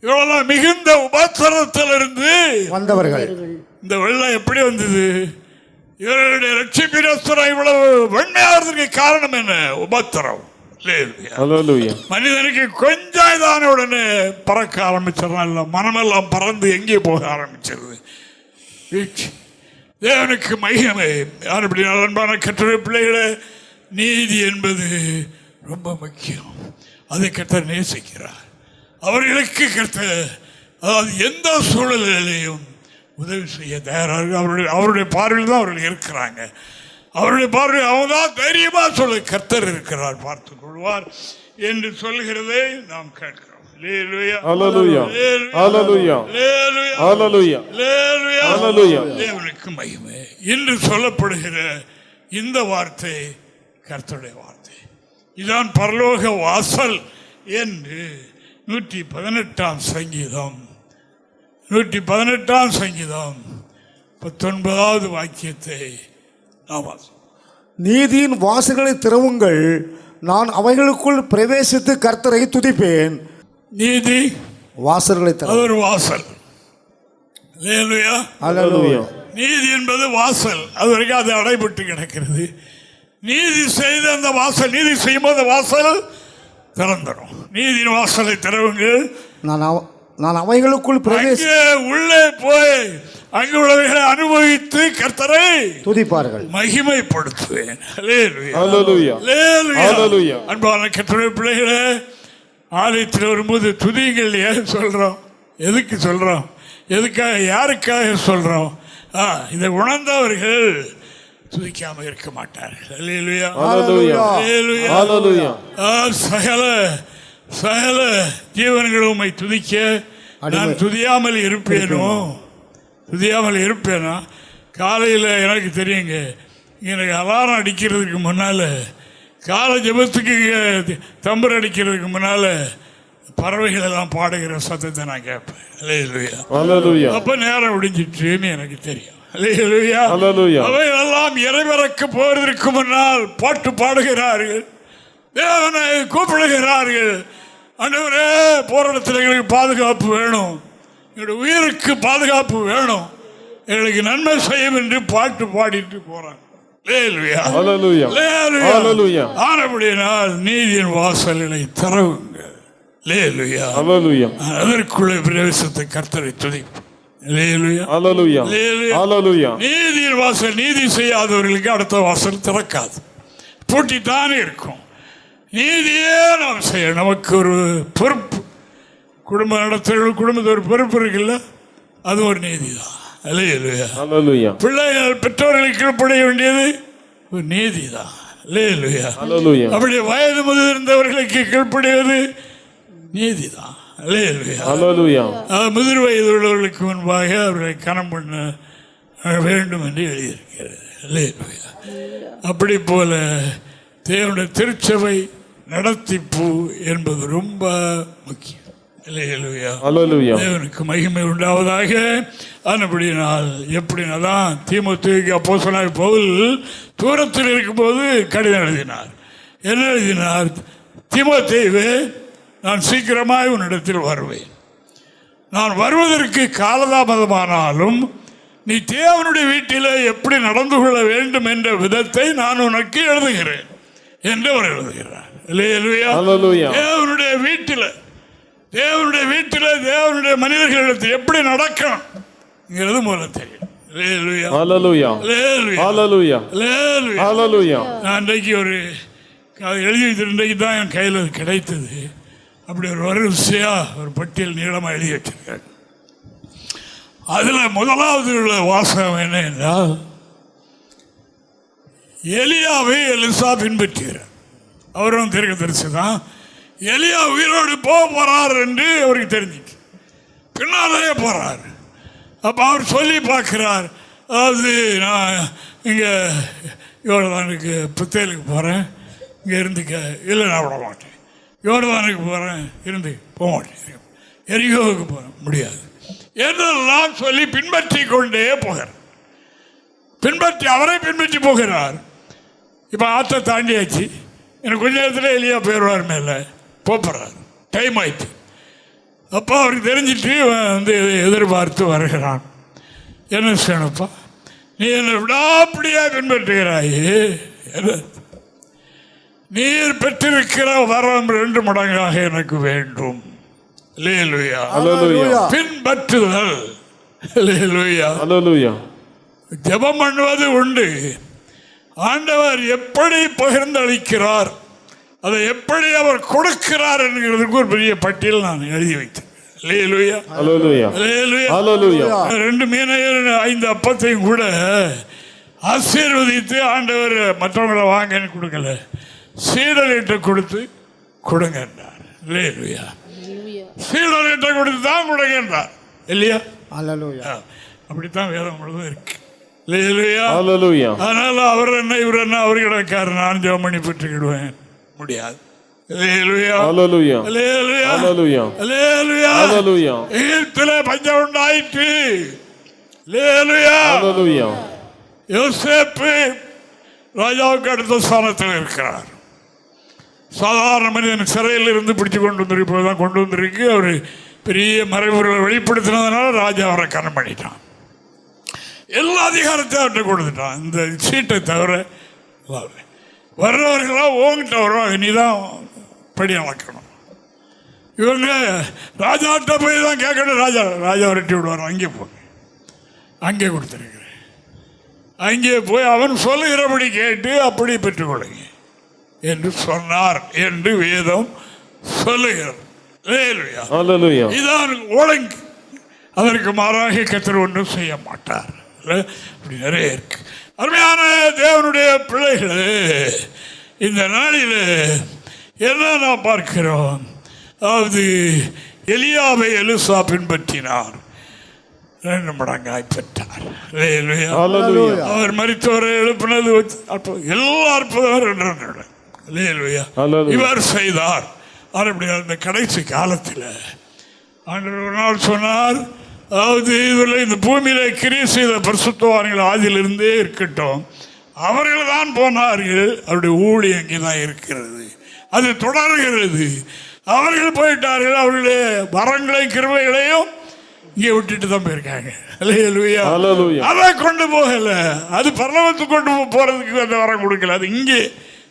இவரெல்லாம் மிகுந்த உபத்திரத்திலிருந்து வந்தவர்கள். இந்த வெள்ளம் எப்படி வந்தது? இவர்களுடைய ரட்சிப்பின் இவ்வளவு வெண்மையாகிறதுக்கு காரணம் என்ன? உபத்திரம். மனிதனுக்கு கொஞ்சம் இதான உடனே பறக்க ஆரம்பிச்சிடலாம். மனமெல்லாம் பறந்து எங்கே போக ஆரம்பிச்சது. தேவனுக்கு மகிமை. அன்பான கர்த்தருடைய பிள்ளைகளே, நீதி என்பது ரொம்ப முக்கியம். அதை கர்த்தர் நேசிக்கிறார். அவர்களுக்கு கர்த்தர் அதாவது எந்த சூழலிலையும் உதவி செய்ய தயாராக அவருடைய பார்வையில் தான் அவர்கள் இருக்கிறாங்க. அவருடைய பார்வை அவங்க தான் தைரியமா சொல்ல கர்த்தர் இருக்கிறார், பார்த்துக் கொள்வார் என்று சொல்கிறதை நாம் கேட்கிறோம். தேவனுக்கு மகிமை என்று சொல்லப்படுகிற இந்த வார்த்தை கர்த்தருடைய வார்த்தை. இதான் பரலோக வாசல் என்று 118 சங்கீதம் 19வது வாக்கியத்தை நாம் நீதியின் வாசல்களை திறவுங்கள், நான் அவைகளுக்குள் பிரவேசித்து கர்த்தரை துதிப்பேன். நீதி வாசல்களை ஒரு வாசல். நீதி என்பது வாசல். அது வரைக்கும் அது அடைபட்டு கிடக்கிறது. நீதி செய்த அந்த வாசல், நீதி செய்யும் போது வாசல் திறந்துடும். நீதியின் வாசலை திறவுங்கள், நான் அவைகளுக்குள் உள்ளே போய் அங்கு உள்ளவைகளை அனுபவித்து கர்த்தரை துதிப்பார்கள், மகிமைப்படுத்துவேன். அன்பான கர்த்தருடைய பிள்ளைகளே, ஆலயத்தில் வரும்போது துதிங்கள் ஏன் சொல்றோம்? எதுக்கு சொல்றோம்? எதுக்காக, யாருக்காக சொல்றோம்? இதை உணர்ந்தவர்கள் துதிக்காம இருக்க மாட்டார்கள். சகல ஜீவன்கள் உம்மை துதிக்க நான் துதியாமல் இருப்பேனோ? காலையில் எனக்கு தெரியுங்க, எனக்கு அலாரம் அடிக்கிறதுக்கு முன்னால், காலை ஜெபத்துக்கு தம்பர் அடிக்கிறதுக்கு முன்னால் பறவைகள் எல்லாம் பாடுகிற சத்தத்தை நான் கேட்பேன். அப்ப நேரம் முடிஞ்சிட்டுன்னு எனக்கு தெரியும். அவையெல்லாம் இறைவருக்கு போவதற்கு முன்னால் பாட்டு பாடுகிறார்கள், தேவனை கூப்பிடுகிறார்கள். ஆண்டவரே, போற இடத்துல எங்களுக்கு பாதுகாப்பு வேணும், எங்களுடைய உயிருக்கு பாதுகாப்பு வேணும், எங்களுக்கு நன்மை செய்யும் என்று பாட்டு பாடிட்டு போறாங்க. அல்லேலூயா. Hallelujah. அல்லேலூயா. Hallelujah. ஆனபடியினால் நீதியின் வாசல்களை திறவுங்க. அல்லேலூயா. Hallelujah. அதற்குள்ளே பிரவேசத்தை கர்த்தரை துதிப்போம். அல்லேலூயா. Hallelujah. அல்லேலூயா. Hallelujah. நீதியின் வாசல், நீதி செய்யாதவர்களுக்கு அடுத்த வாசல் திறக்காது, பூட்டித்தானே இருக்கும். நீதியே நாம் செய்ய நமக்கு ஒரு பொறுப்பு, குடும்ப நடத்துகிற குடும்பத்தில் ஒரு பொறுப்பு இருக்குல்ல, அது ஒரு நீதி தான். அல்லேலூயா. Hallelujah. பிள்ளைகள் பெற்றோர்களுக்கு கீழ்ப்படிய வேண்டியது ஒரு நீதி தான். அல்லேலூயா. Hallelujah. அப்படி வயது முதிர்ந்தவர்களுக்கு கீழ்ப்படிவது நீதி தான். அல்லேலூயா. Hallelujah. முதிர் வயது உள்ளவர்களுக்கு முன்பாக அவர்களை கனம் பண்ண வேண்டும் என்று எழுதியிருக்கிறது. அல்லேலூயா. அப்படி போல தேவனுடைய திருச்சபை நடத்திப்பு என்பது ரொம்ப முக்கியம். அல்லேலூயா. Hallelujah. தேவனுக்கு மகிமை உண்டாவதாக. ஆனபடினால் எப்படினாதான் தீமோத்தேயுக்கு அப்போஸ்தலனாகிய பவுல் தூரத்தில் இருக்கும்போது கடிதம் எழுதினார். என்ன எழுதினார்? தீமோத்தேயுவே, நான் சீக்கிரமாய் உன்னிடத்தில் வருவேன். நான் வருவதற்கு காலதாமதமானாலும் நீ தேவனுடைய வீட்டில் எப்படி நடந்து கொள்ள வேண்டும் என்ற விதத்தை நான் உனக்கு எழுதுகிறேன் என்று அவர் எழுதுகிறார். அல்லேலூயா. Hallelujah. தேவனுடைய வீட்டில் தேவனுடைய மனிதர்களிடத்தில் எப்படி நடக்கணும் மூலம் தெரியும். அல்லேலூயா. Hallelujah. அல்லேலூயா. Hallelujah. அல்லேலூயா. Hallelujah. நான் இன்றைக்கு ஒரு எழுதி வைத்து இன்றைக்கு தான் என் கையில் கிடைத்தது. அப்படி ஒரு வரிசையாக ஒரு பட்டியல் நீளமாக எழுதி வச்சிருக்காங்க. அதில் முதலாவது உள்ள வாசகம் என்ன என்றால், எலியாவை எலிசா பின்பற்றுகிறார். அவரும் தீர்க்கதரிசி தான். எலியா உயிரோடு போக போறார் என்று அவருக்கு தெரிஞ்சிச்சு. பின்னாலே போறார். அப்போ அவர் சொல்லி பார்க்கிறார், அதாவது நான் இங்கே யோர்தானுக்கு புத்தேலுக்கு போகிறேன், இங்கே இருந்துக்க, இல்லை நான் விட மாட்டேன். யோர்தானுக்கு போகிறேன், இருந்து போக மாட்டேன். எரிகோவுக்கு போகிறேன், முடியாது என்றெல்லாம் சொல்லி பின்பற்றி கொண்டே போகிறார். அவரை பின்பற்றி போகிறார். இப்போ ஆற்றை தாண்டியாச்சு, எனக்கு கொஞ்ச நேரத்தில் எலியா போயிடுவார், மேலே போகிறார். டைம் ஆயிடுச்சு. அப்போ அவருக்கு தெரிஞ்சிட்டு வந்து எதிர்பார்த்து வருகிறான். என்ன செய்யணுப்பா, நீ என்னை விடாப்படியா பின்பற்றுகிறாயே, நீர் பெற்றிருக்கிற வரம் 2 மடங்காக எனக்கு வேண்டும். அல்லேலூயா. பின்பற்றுதல். அல்லேலூயா. ஜெபம் பண்ணுவது உண்டு. ஆண்டவர் எப்படி பகிர்ந்தளிக்கிறார், அதை எப்படி அவர் கொடுக்கிறார் என்கிறதுக்கு ஒரு பெரிய பட்டியல் நான் எழுதி வைத்தேன். அல்லேலூயா. அல்லேலூயா. 2 மீனையும் 5 அப்பத்தையும் கூட ஆசீர்வதித்து ஆண்டவர் மற்றவங்களை வாங்கன்னு கொடுக்கல, சீடலிட்ட கொடுத்து கொடுங்க என்றார். அல்லேலூயா. சீடலிட்ட கொடுத்து தான் கொடுங்க என்றார். இல்லையா? அப்படித்தான் வேதம் முழுவதும் இருக்கு. அதனால அவர் என்ன இவர் என்ன அவர் கிடக்காரு, நான் ஜெபம் பண்ணி பெற்றுக்கிடுவேன், முடியாது. எகிப்திலே பஞ்சம் உண்டாயிற்று. யோசேப்பு ராஜாவுக்கு அடுத்த ஸ்தானத்தில் இருக்கிறார். சாதாரண மனிதன் சிறையில் இருந்து பிடிச்சு கொண்டு வந்திருப்பதான் கொண்டு வந்திருக்கு. அவர் பெரிய மறைபொருளை வெளிப்படுத்தினதுனால ராஜா அவரை கனம் பண்ணிட்டான். எல்லா அதிகாரத்தையும் அவர்கிட்ட கொடுத்துட்டான். இந்த சீட்டை தவிர வர்றவர்களாம் ஓங்கிட்ட வருவாங்க, நீ தான் படி அளக்கணும். இவங்க ராஜாட்ட போய் தான் கேட்கணும். ராஜா விரட்டி விடுவார், அங்கே போய் அங்கே கொடுத்துருக்கிறேன், அங்கே போய் அவன் சொல்லுகிறபடி கேட்டு அப்படி பெற்றுக்கொள்ளுங்க என்று சொன்னார் என்று வேதம் சொல்லுகிறது. இதான் ஒழுங்கு. அதற்கு மாறாக கர்த்தர் ஒன்றும் செய்ய மாட்டார். அப்படி நிறைய இருக்கு. அருமையான தேவனுடைய பிள்ளைகளே, இந்த நாளில் என்ன நாம் பார்க்கிறோம்? அதாவது எலியாவை எலிசா பின்பற்றினார், 2 மடங்காய் பெற்றார். அவர் மரித்தவரை எழுப்பினது எல்லா அற்புதம் இவர் செய்தார். அந்த கடைசி காலத்தில் ஆண்டவர் ஒரு நாள் சொன்னார், அதாவது இதில் இந்த பூமியில கிரியை செய்த பரிசுத்தவான்கள் ஆதியிலிருந்தே இருக்கட்டும், அவர்கள் தான் போனார்கள், அவருடைய ஊழியம் அங்கே தான் இருக்கிறது, அது தொடர்கிறது. அவர்கள் போயிட்டார்கள், அவர்களுடைய வரங்களையும் கிருபைகளையும் இங்கே விட்டுட்டு தான் போயிருக்காங்க. அல்லேலூயா. அதை கொண்டு போகல, அது பரலோகத்துக்கு கொண்டு போறதுக்கு அந்த வரம் கொடுக்கல. அது இங்கே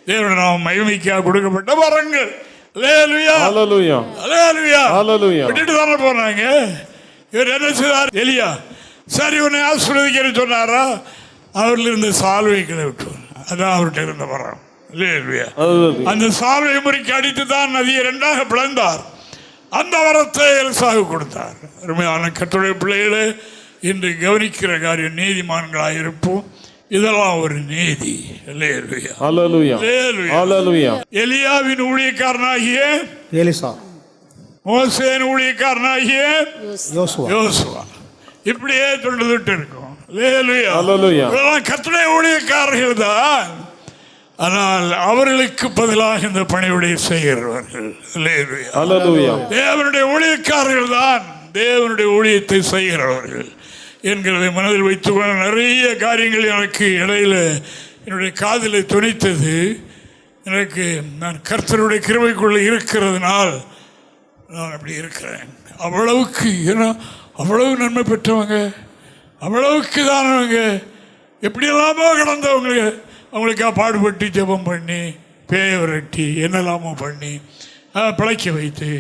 தேவனுடைய நாம மகிமைக்காக கொடுக்கப்பட்ட வரங்கள். அல்லேலூயா. விட்டுட்டு தானே போனாங்க. இவர் என்ன செய்தார்? எலியா சரி உன்னை ஆசீர்வதிக்கிறேன்னு சொன்னாரா? அவரில் இருந்த சால்வைகளை விட்டு, அதான் அவர்கிட்ட இருந்த வரம். அல்லேலூயா. அந்த சால்வை முறைக்கு அடித்து தான் நதியை இரண்டாக பிளந்தார். அந்த வரத்தை எலிசாவுக்கு கொடுத்தார். அருமையான கர்த்தருடைய பிள்ளைகளே, இன்று கவனிக்கிற காரியம் நீதிமான்களாக இருப்போம். இதெல்லாம் ஒரு நீதி. எலியாவின் ஊழியக்காரனாகிய எலிசா, மோசேன் ஊழியக்காரனாகிய யோசுவா, இப்படியே தொண்டுட்டு இருக்கும். கர்த்தருடைய ஊழியக்காரர்கள் தான், ஆனால் அவர்களுக்கு பதிலாக இந்த பணியுடைய செய்கிறவர்கள். தேவனுடைய ஊழியக்காரர்கள் தான் தேவனுடைய ஊழியத்தை செய்கிறவர்கள் என்கிறதை மனதில் வைத்துக்கொள்ள நிறைய காரியங்கள் எனக்கு இடையில என்னுடைய காதில் துணித்தது. எனக்கு நான் கர்த்தருடைய கிருபைக்குள்ள இருக்கிறதுனால் நான் அப்படி இருக்கிறேன். அவ்வளவுக்கு, ஏன்னா அவ்வளவு நன்மை பெற்றவங்க, அவ்வளவுக்கு தானவங்க, எப்படியெல்லாமோ கடந்தவங்க, அவங்களுக்காக பாடுபட்டு ஜெபம் பண்ணி பேய விரட்டி என்னெல்லாமோ பண்ணி பிழைக்க வைத்து,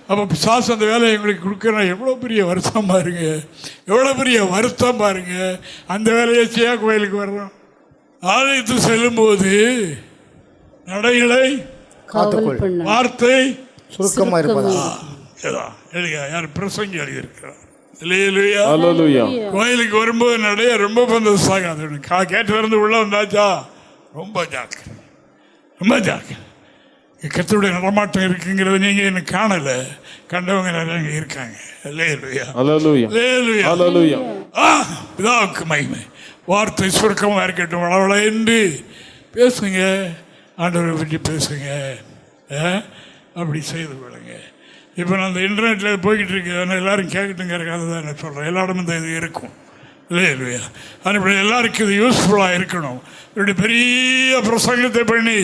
அப்போ பிசாசு அந்த வேலையை எங்களுக்கு கொடுக்குறா. எவ்வளோ பெரிய வருத்தம் பாருங்க, எவ்வளோ பெரிய வருத்தம் பாருங்க. அந்த வேலையை செய்ய கோயிலுக்கு வர்றோம். ஆலயத்து செல்லும்போது நடைகளை வார்த்தை சுருக்கமாக இருப்பதா யார் பிரசங்கி எழுதியிருக்கிறார். கோயிலுக்கு வரும்போது நடைய ரொம்ப பந்தோசாக கேட்டு வந்து உள்ள வந்தாச்சா ரொம்ப ஜாக்கு, ரொம்ப ஜாக்கு. கர்த்தருடைய நடமாட்டம் இருக்குங்கிறத நீங்க எனக்கு காணல, கண்டவங்க நிறைய இருக்காங்க. பிதாவுக்கு மகிமை. வார்த்தை சுருக்கமா இருக்கட்டும், வளவள என்று பேசுங்க, ஆண்டவரை பற்றி பேசுங்க, அப்படி செய்து கொள்ளுங்க. இப்போ நான் அந்த இன்டர்நெட்டில் போய்கிட்டு இருக்கேன், எல்லாரும் கேட்கட்டுங்கிறக்காக தான் நான் சொல்கிறேன். எல்லா இடமும் இந்த இது இருக்கும். இல்லையா? ஆனால் எல்லாருக்கும் இது யூஸ்ஃபுல்லாக இருக்கணும். இப்படி பெரிய பிரசங்கத்தை பண்ணி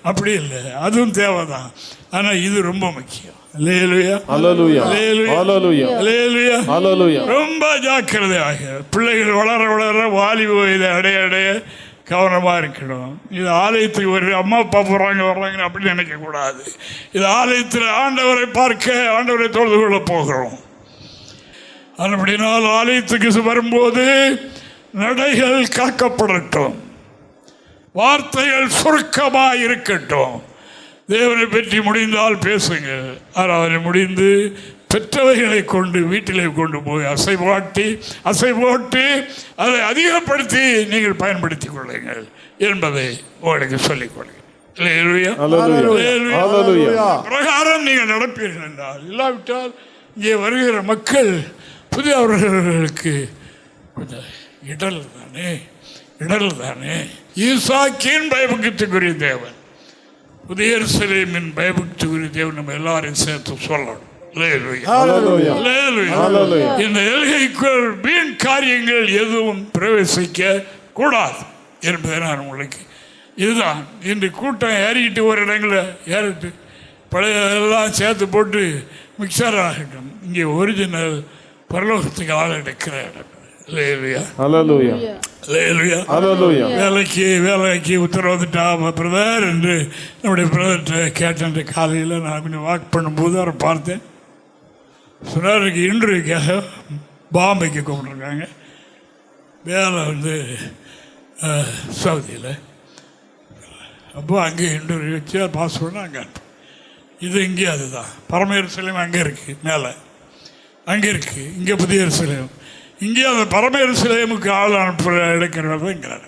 அப்படி இல்லை, அதுவும் தேவை தான். ஆனால் இது ரொம்ப முக்கியம். ரொம்ப ஜாக்கிரதையாக பிள்ளைகள் வளர வளர வாலிப வயதை அடைய அடைய கவனமாக இருக்கணும். இது ஆலயத்துக்கு ஒரு அம்மா அப்பா போகிறாங்க வர்றாங்கன்னு அப்படி நினைக்கக்கூடாது. இது ஆலயத்தில் ஆண்டவரை பார்க்க, ஆண்டவரை தொழுது கொள்ள போகிறோம். அப்படினால் ஆலயத்துக்கு வரும்போது நடைகள் காக்கப்படட்டும், வார்த்தைகள் சுருக்கமாக இருக்கட்டும். தேவனை பற்றி முடிந்தால் பேசுங்க, ஆராதனை முடிந்து பெற்றவைகளை கொண்டு வீட்டிலே கொண்டு போய் அசை போட்டு அதை அதிகப்படுத்தி நீங்கள் பயன்படுத்திக் கொள்ளுங்கள் என்பதை உங்களுக்கு சொல்லிக் கொள்ளுங்கள். பிரகாரம் நீங்கள் நடப்பீர்கள் என்றால், இல்லாவிட்டால் இங்கே வருகிற மக்கள் புதியவர்களுக்கு கொஞ்சம் இடல் தானே. ஈசாக்கின் பயபக்திக்குரிய தேவன், புதிய எருசலேமின் பயபக்திக்குரிய தேவன் நம்ம எல்லாரையும் சேர்த்து சொல்லணும். இந்த எல்கைக்குள் வீண் காரியங்கள் எதுவும் பிரவேசிக்க கூடாது என்பதை நான் உங்களுக்கு, இதுதான் இன்று கூட்டம் ஏறிக்கிட்டு ஒரு இடங்களில் ஏறிட்டு பழைய எல்லாம் சேர்த்து போட்டு மிக்சர் ஆகட்டும். இங்கே ஒரிஜினல் பரலோகத்துக்கு ஆள் எடுக்கிற இடம். வேலைக்கு உத்தரவுட்டா பிரதர் என்று நம்முடைய பிரதர்கிட்ட கேட்ட காலையில் நான் கொஞ்சம் வாக் பண்ணும்போது அவரை பார்த்தேன். சொன்னாருக்கு இன்டர்வியூக்காக பாம்பேக்கு கூப்பிட்ருக்காங்க. வேலை சவுதியில். அப்போ அங்கே இன்டர்வியூ வச்சு பாஸ்போர்ட் அங்கே அனுப்பேன். இது இங்கே அதுதான் பரம எருசலேம் அங்கே இருக்குது, மேலே அங்கே இருக்குது. இங்கே புதிய எருசலேம், இங்கே அந்த பரம எருசலேமுக்கு ஆள் அனுப்புற எடுக்கிறவங்கிறார்.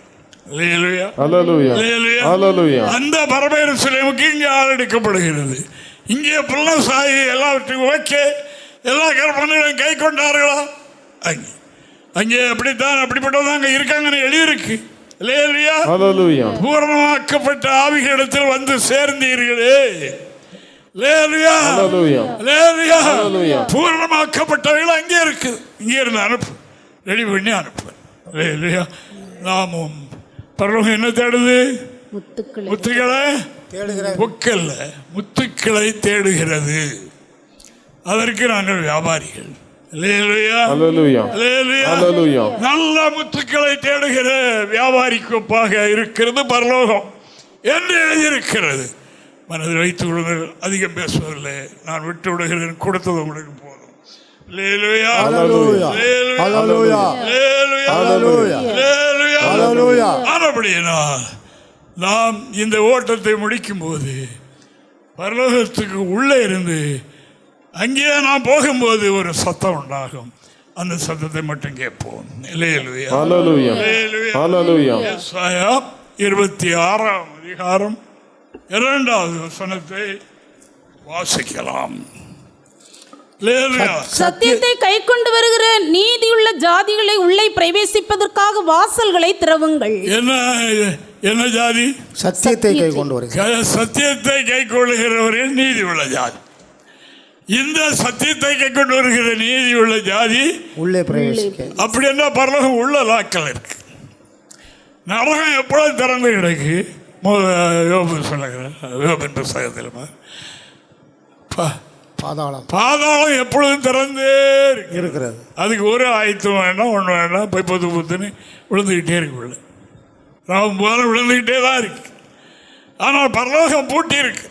அந்த பரம எருசலேமுக்கு இங்கே ஆள் எடுக்கப்படுகிறது. இங்கே புல்லசாயி எல்லாவற்றுக்கும் ஓகே, எல்லா கற்பனைகளையும் கை கொண்டார்களா? அங்கே அப்படித்தான், அப்படிப்பட்டவங்க அங்கே இருக்காங்கன்னு எழுதியிருக்கு. பூரணமாக்கப்பட்ட ஆவிகளிடத்தில் வந்து சேர்ந்தீர்களே. பூரணமாக்கப்பட்டவர்கள் அங்கே இருக்கு, இங்கே இருந்து அனுப்பு, ரெடி பண்ணி அனுப்பு. நாமும் பரலோகம் என்ன தேடுது? முத்துக்களை தேடுகிறது. அதற்கு நாங்கள் வியாபாரிகள், அல்லேலூயா. Hallelujah. அல்லேலூயா. Hallelujah. நல்ல முத்துக்களை தேடுகிற வியாபாரிக்கு ஒப்பாக இருக்கிறது பரலோகம் என்று எழுதியிருக்கிறது. மனதில் வைத்துக் கொள்ளுங்கள். அதிகம் பேசுவதில்லை, நான் விட்டு விடுகிறேன். கொடுத்தது உங்களுக்கு போதும். அல்லேலூயா. Hallelujah. Hallelujah. அல்லேலூயா. Hallelujah. அல்லேலூயா. Hallelujah. ஆனபடியினால் நாம் இந்த ஓட்டத்தை முடிக்கும் போது பரலோகத்துக்கு உள்ளே இருந்து அங்கே நாம் போகும்போது ஒரு சத்தம் உண்டாகும். அந்த சத்தத்தை மட்டும் கேட்போம். அல்லேலூயா. Hallelujah. அல்லேலூயா. Hallelujah. ஏசாயா 26ஆம் அதிகாரம் 2வது வசனத்தை வாசிக்கலாம். அல்லேலூயா. சத்தியத்தை கை கொண்டு வருகிற நீதியுள்ள ஜாதிகளை உள்ளே பிரவேசிப்பதற்காக வாசல்களை திறவுங்கள். என்ன ஜாதி? சத்தியத்தை கை கொண்டு வருகிறார். சத்தியத்தை கை கொள்ளுகிறவர்கள் நீதி உள்ள ஜாதி. இந்த சத்தியத்தை கை கொண்டு வருகிற நீதி உள்ள ஜாதி உள்ளே பிரவேசிக்க. அப்படி என்ன பரலோகம் உள்ள லாக்கள் இருக்கு. நரகம் எப்பொழுது திறந்து கிடக்கு? யோபின் புத்தகத்தில் பாதாளம் எப்பொழுதும் திறந்தே இருக்கிறது. அதுக்கு ஒரு ஆயத்தம் வேண்டாம், ஒன்று வேண்டாம். போய் பொது பொத்துன்னு விழுந்துக்கிட்டே இருக்கு. ராவும் போல விழுந்துக்கிட்டே தான் இருக்கு. ஆனால் பரலோகம் பூட்டி இருக்கு.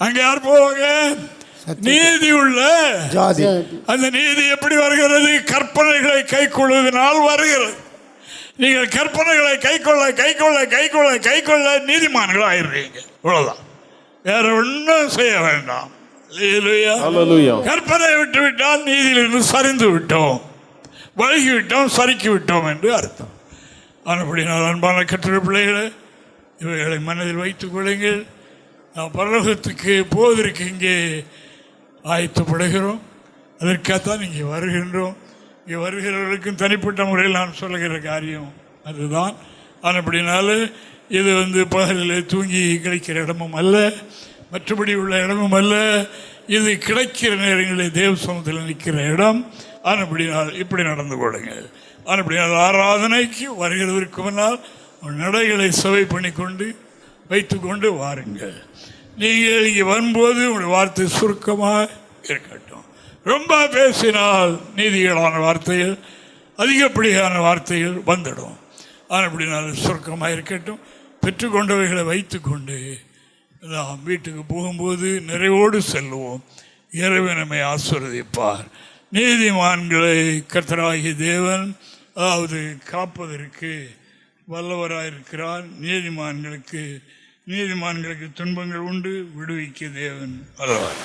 அங்கே யார் போவாங்க? நீதி உள்ள ஜாதி. அந்த நீதி எப்படி வருகிறது? கற்பனைகளை கை கொள்வதனால் வருகிறது. நீங்கள் கற்பனைகளை கை கொள்ள கை கொள்ள கை கொள்ள கை கொள்ள நீதிமான்கள் ஆயிடுறீங்க. இவ்வளவுதான், வேற ஒன்றும் செய்ய வேண்டாம். கற்பனை விட்டு விட்டால் நீதியிலிருந்து சரிந்து விட்டோம், வழுகி விட்டோம், சறுக்கி விட்டோம் என்று அர்த்தம். அப்படினால் அன்பான கற்றுரை பிள்ளைகளை இவைகளை மனதில் வைத்துக் கொள்ளுங்கள். நாம் பரலோகத்துக்கு போவதற்கு இங்கே ஆயத்தப்படுகிறோம். அதற்காகத்தான் இங்கே வருகின்றோம். இங்கே வருகிறவர்களுக்கும் தனிப்பட்ட முறையில் நான் சொல்லுகிற காரியம் அதுதான். அப்படினால இது பகலில் தூங்கி கிடைக்கிற இடமும் அல்ல, மற்றபடி உள்ள இடமும் அல்ல. இது கிடைக்கிற நேரங்களில் தேவ சமூகத்தில் நிற்கிற இடம். அப்படினால் இப்படி நடந்து கொள்ளுங்கள். அப்படினால் ஆராதனைக்கு வருகிறதற்கு முன்னால் நடைகளை சபை பண்ணி கொண்டு வைத்து கொண்டு வாருங்கள். நீங்கள் இங்கே வரும்போது உங்களுடைய வார்த்தை சுருக்கமாக இருக்கட்டும். ரொம்ப பேசினால் நீதிகளான வார்த்தைகள், அதிகப்படியான வார்த்தைகள் வந்துடும். அப்படினால் சுருக்கமாக இருக்கட்டும். பெற்றுக்கொண்டவைகளை வைத்து கொண்டு நாம் வீட்டுக்கு போகும்போது நிறைவோடு செல்வோம். இறைவன் நம்மை ஆசீர்வதிப்பார். நீதிமான்களை கர்த்தராகிய தேவன் அதாவது காப்பதற்கு வல்லவராயிருக்கிறார். நீதிமான்களுக்கு துன்பங்கள் உண்டு, விடுவிக்க தேவன் வல்லவர்.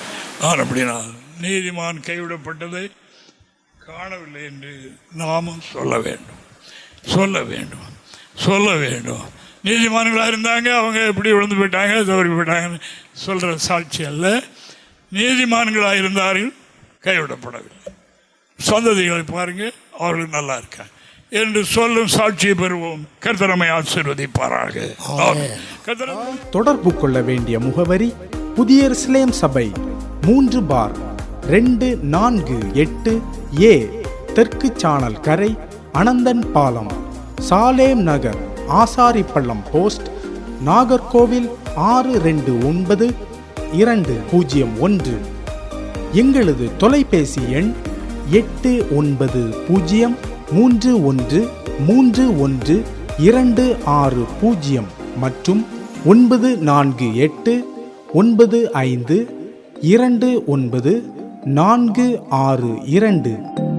அப்படினால் நீதிமான் கைவிடப்பட்டதை காணவில்லை என்று நாமும் சொல்ல வேண்டும். நீதிமான்களாக இருந்தாங்க, அவங்க எப்படி விழுந்து போயிட்டாங்க, தவறி போயிட்டாங்கன்னு சொல்கிற சாட்சி அல்ல. நீதிமான்களாக இருந்தார்கள், கைவிடப்படவில்லை. சந்ததிகளை பாருங்க, அவர்கள் நல்லா இருக்காங்க என்று சொல்லும் சாட்சியை பெறுவோம். கர்த்தர் நம்மை ஆசீர்வதிப்பாராக. தொடர்பு கொள்ள வேண்டிய முகவரி: புதிய எருசலேம் சபை, 3/248A தெற்கு சானல் கரை, அனந்தன் பாலம், சாலேம் நகர், ஆசாரிப்பள்ளம் போஸ்ட், நாகர்கோவில் 629201. எங்களது தொலைபேசி எண் 8931313126 மற்றும் 94895299462.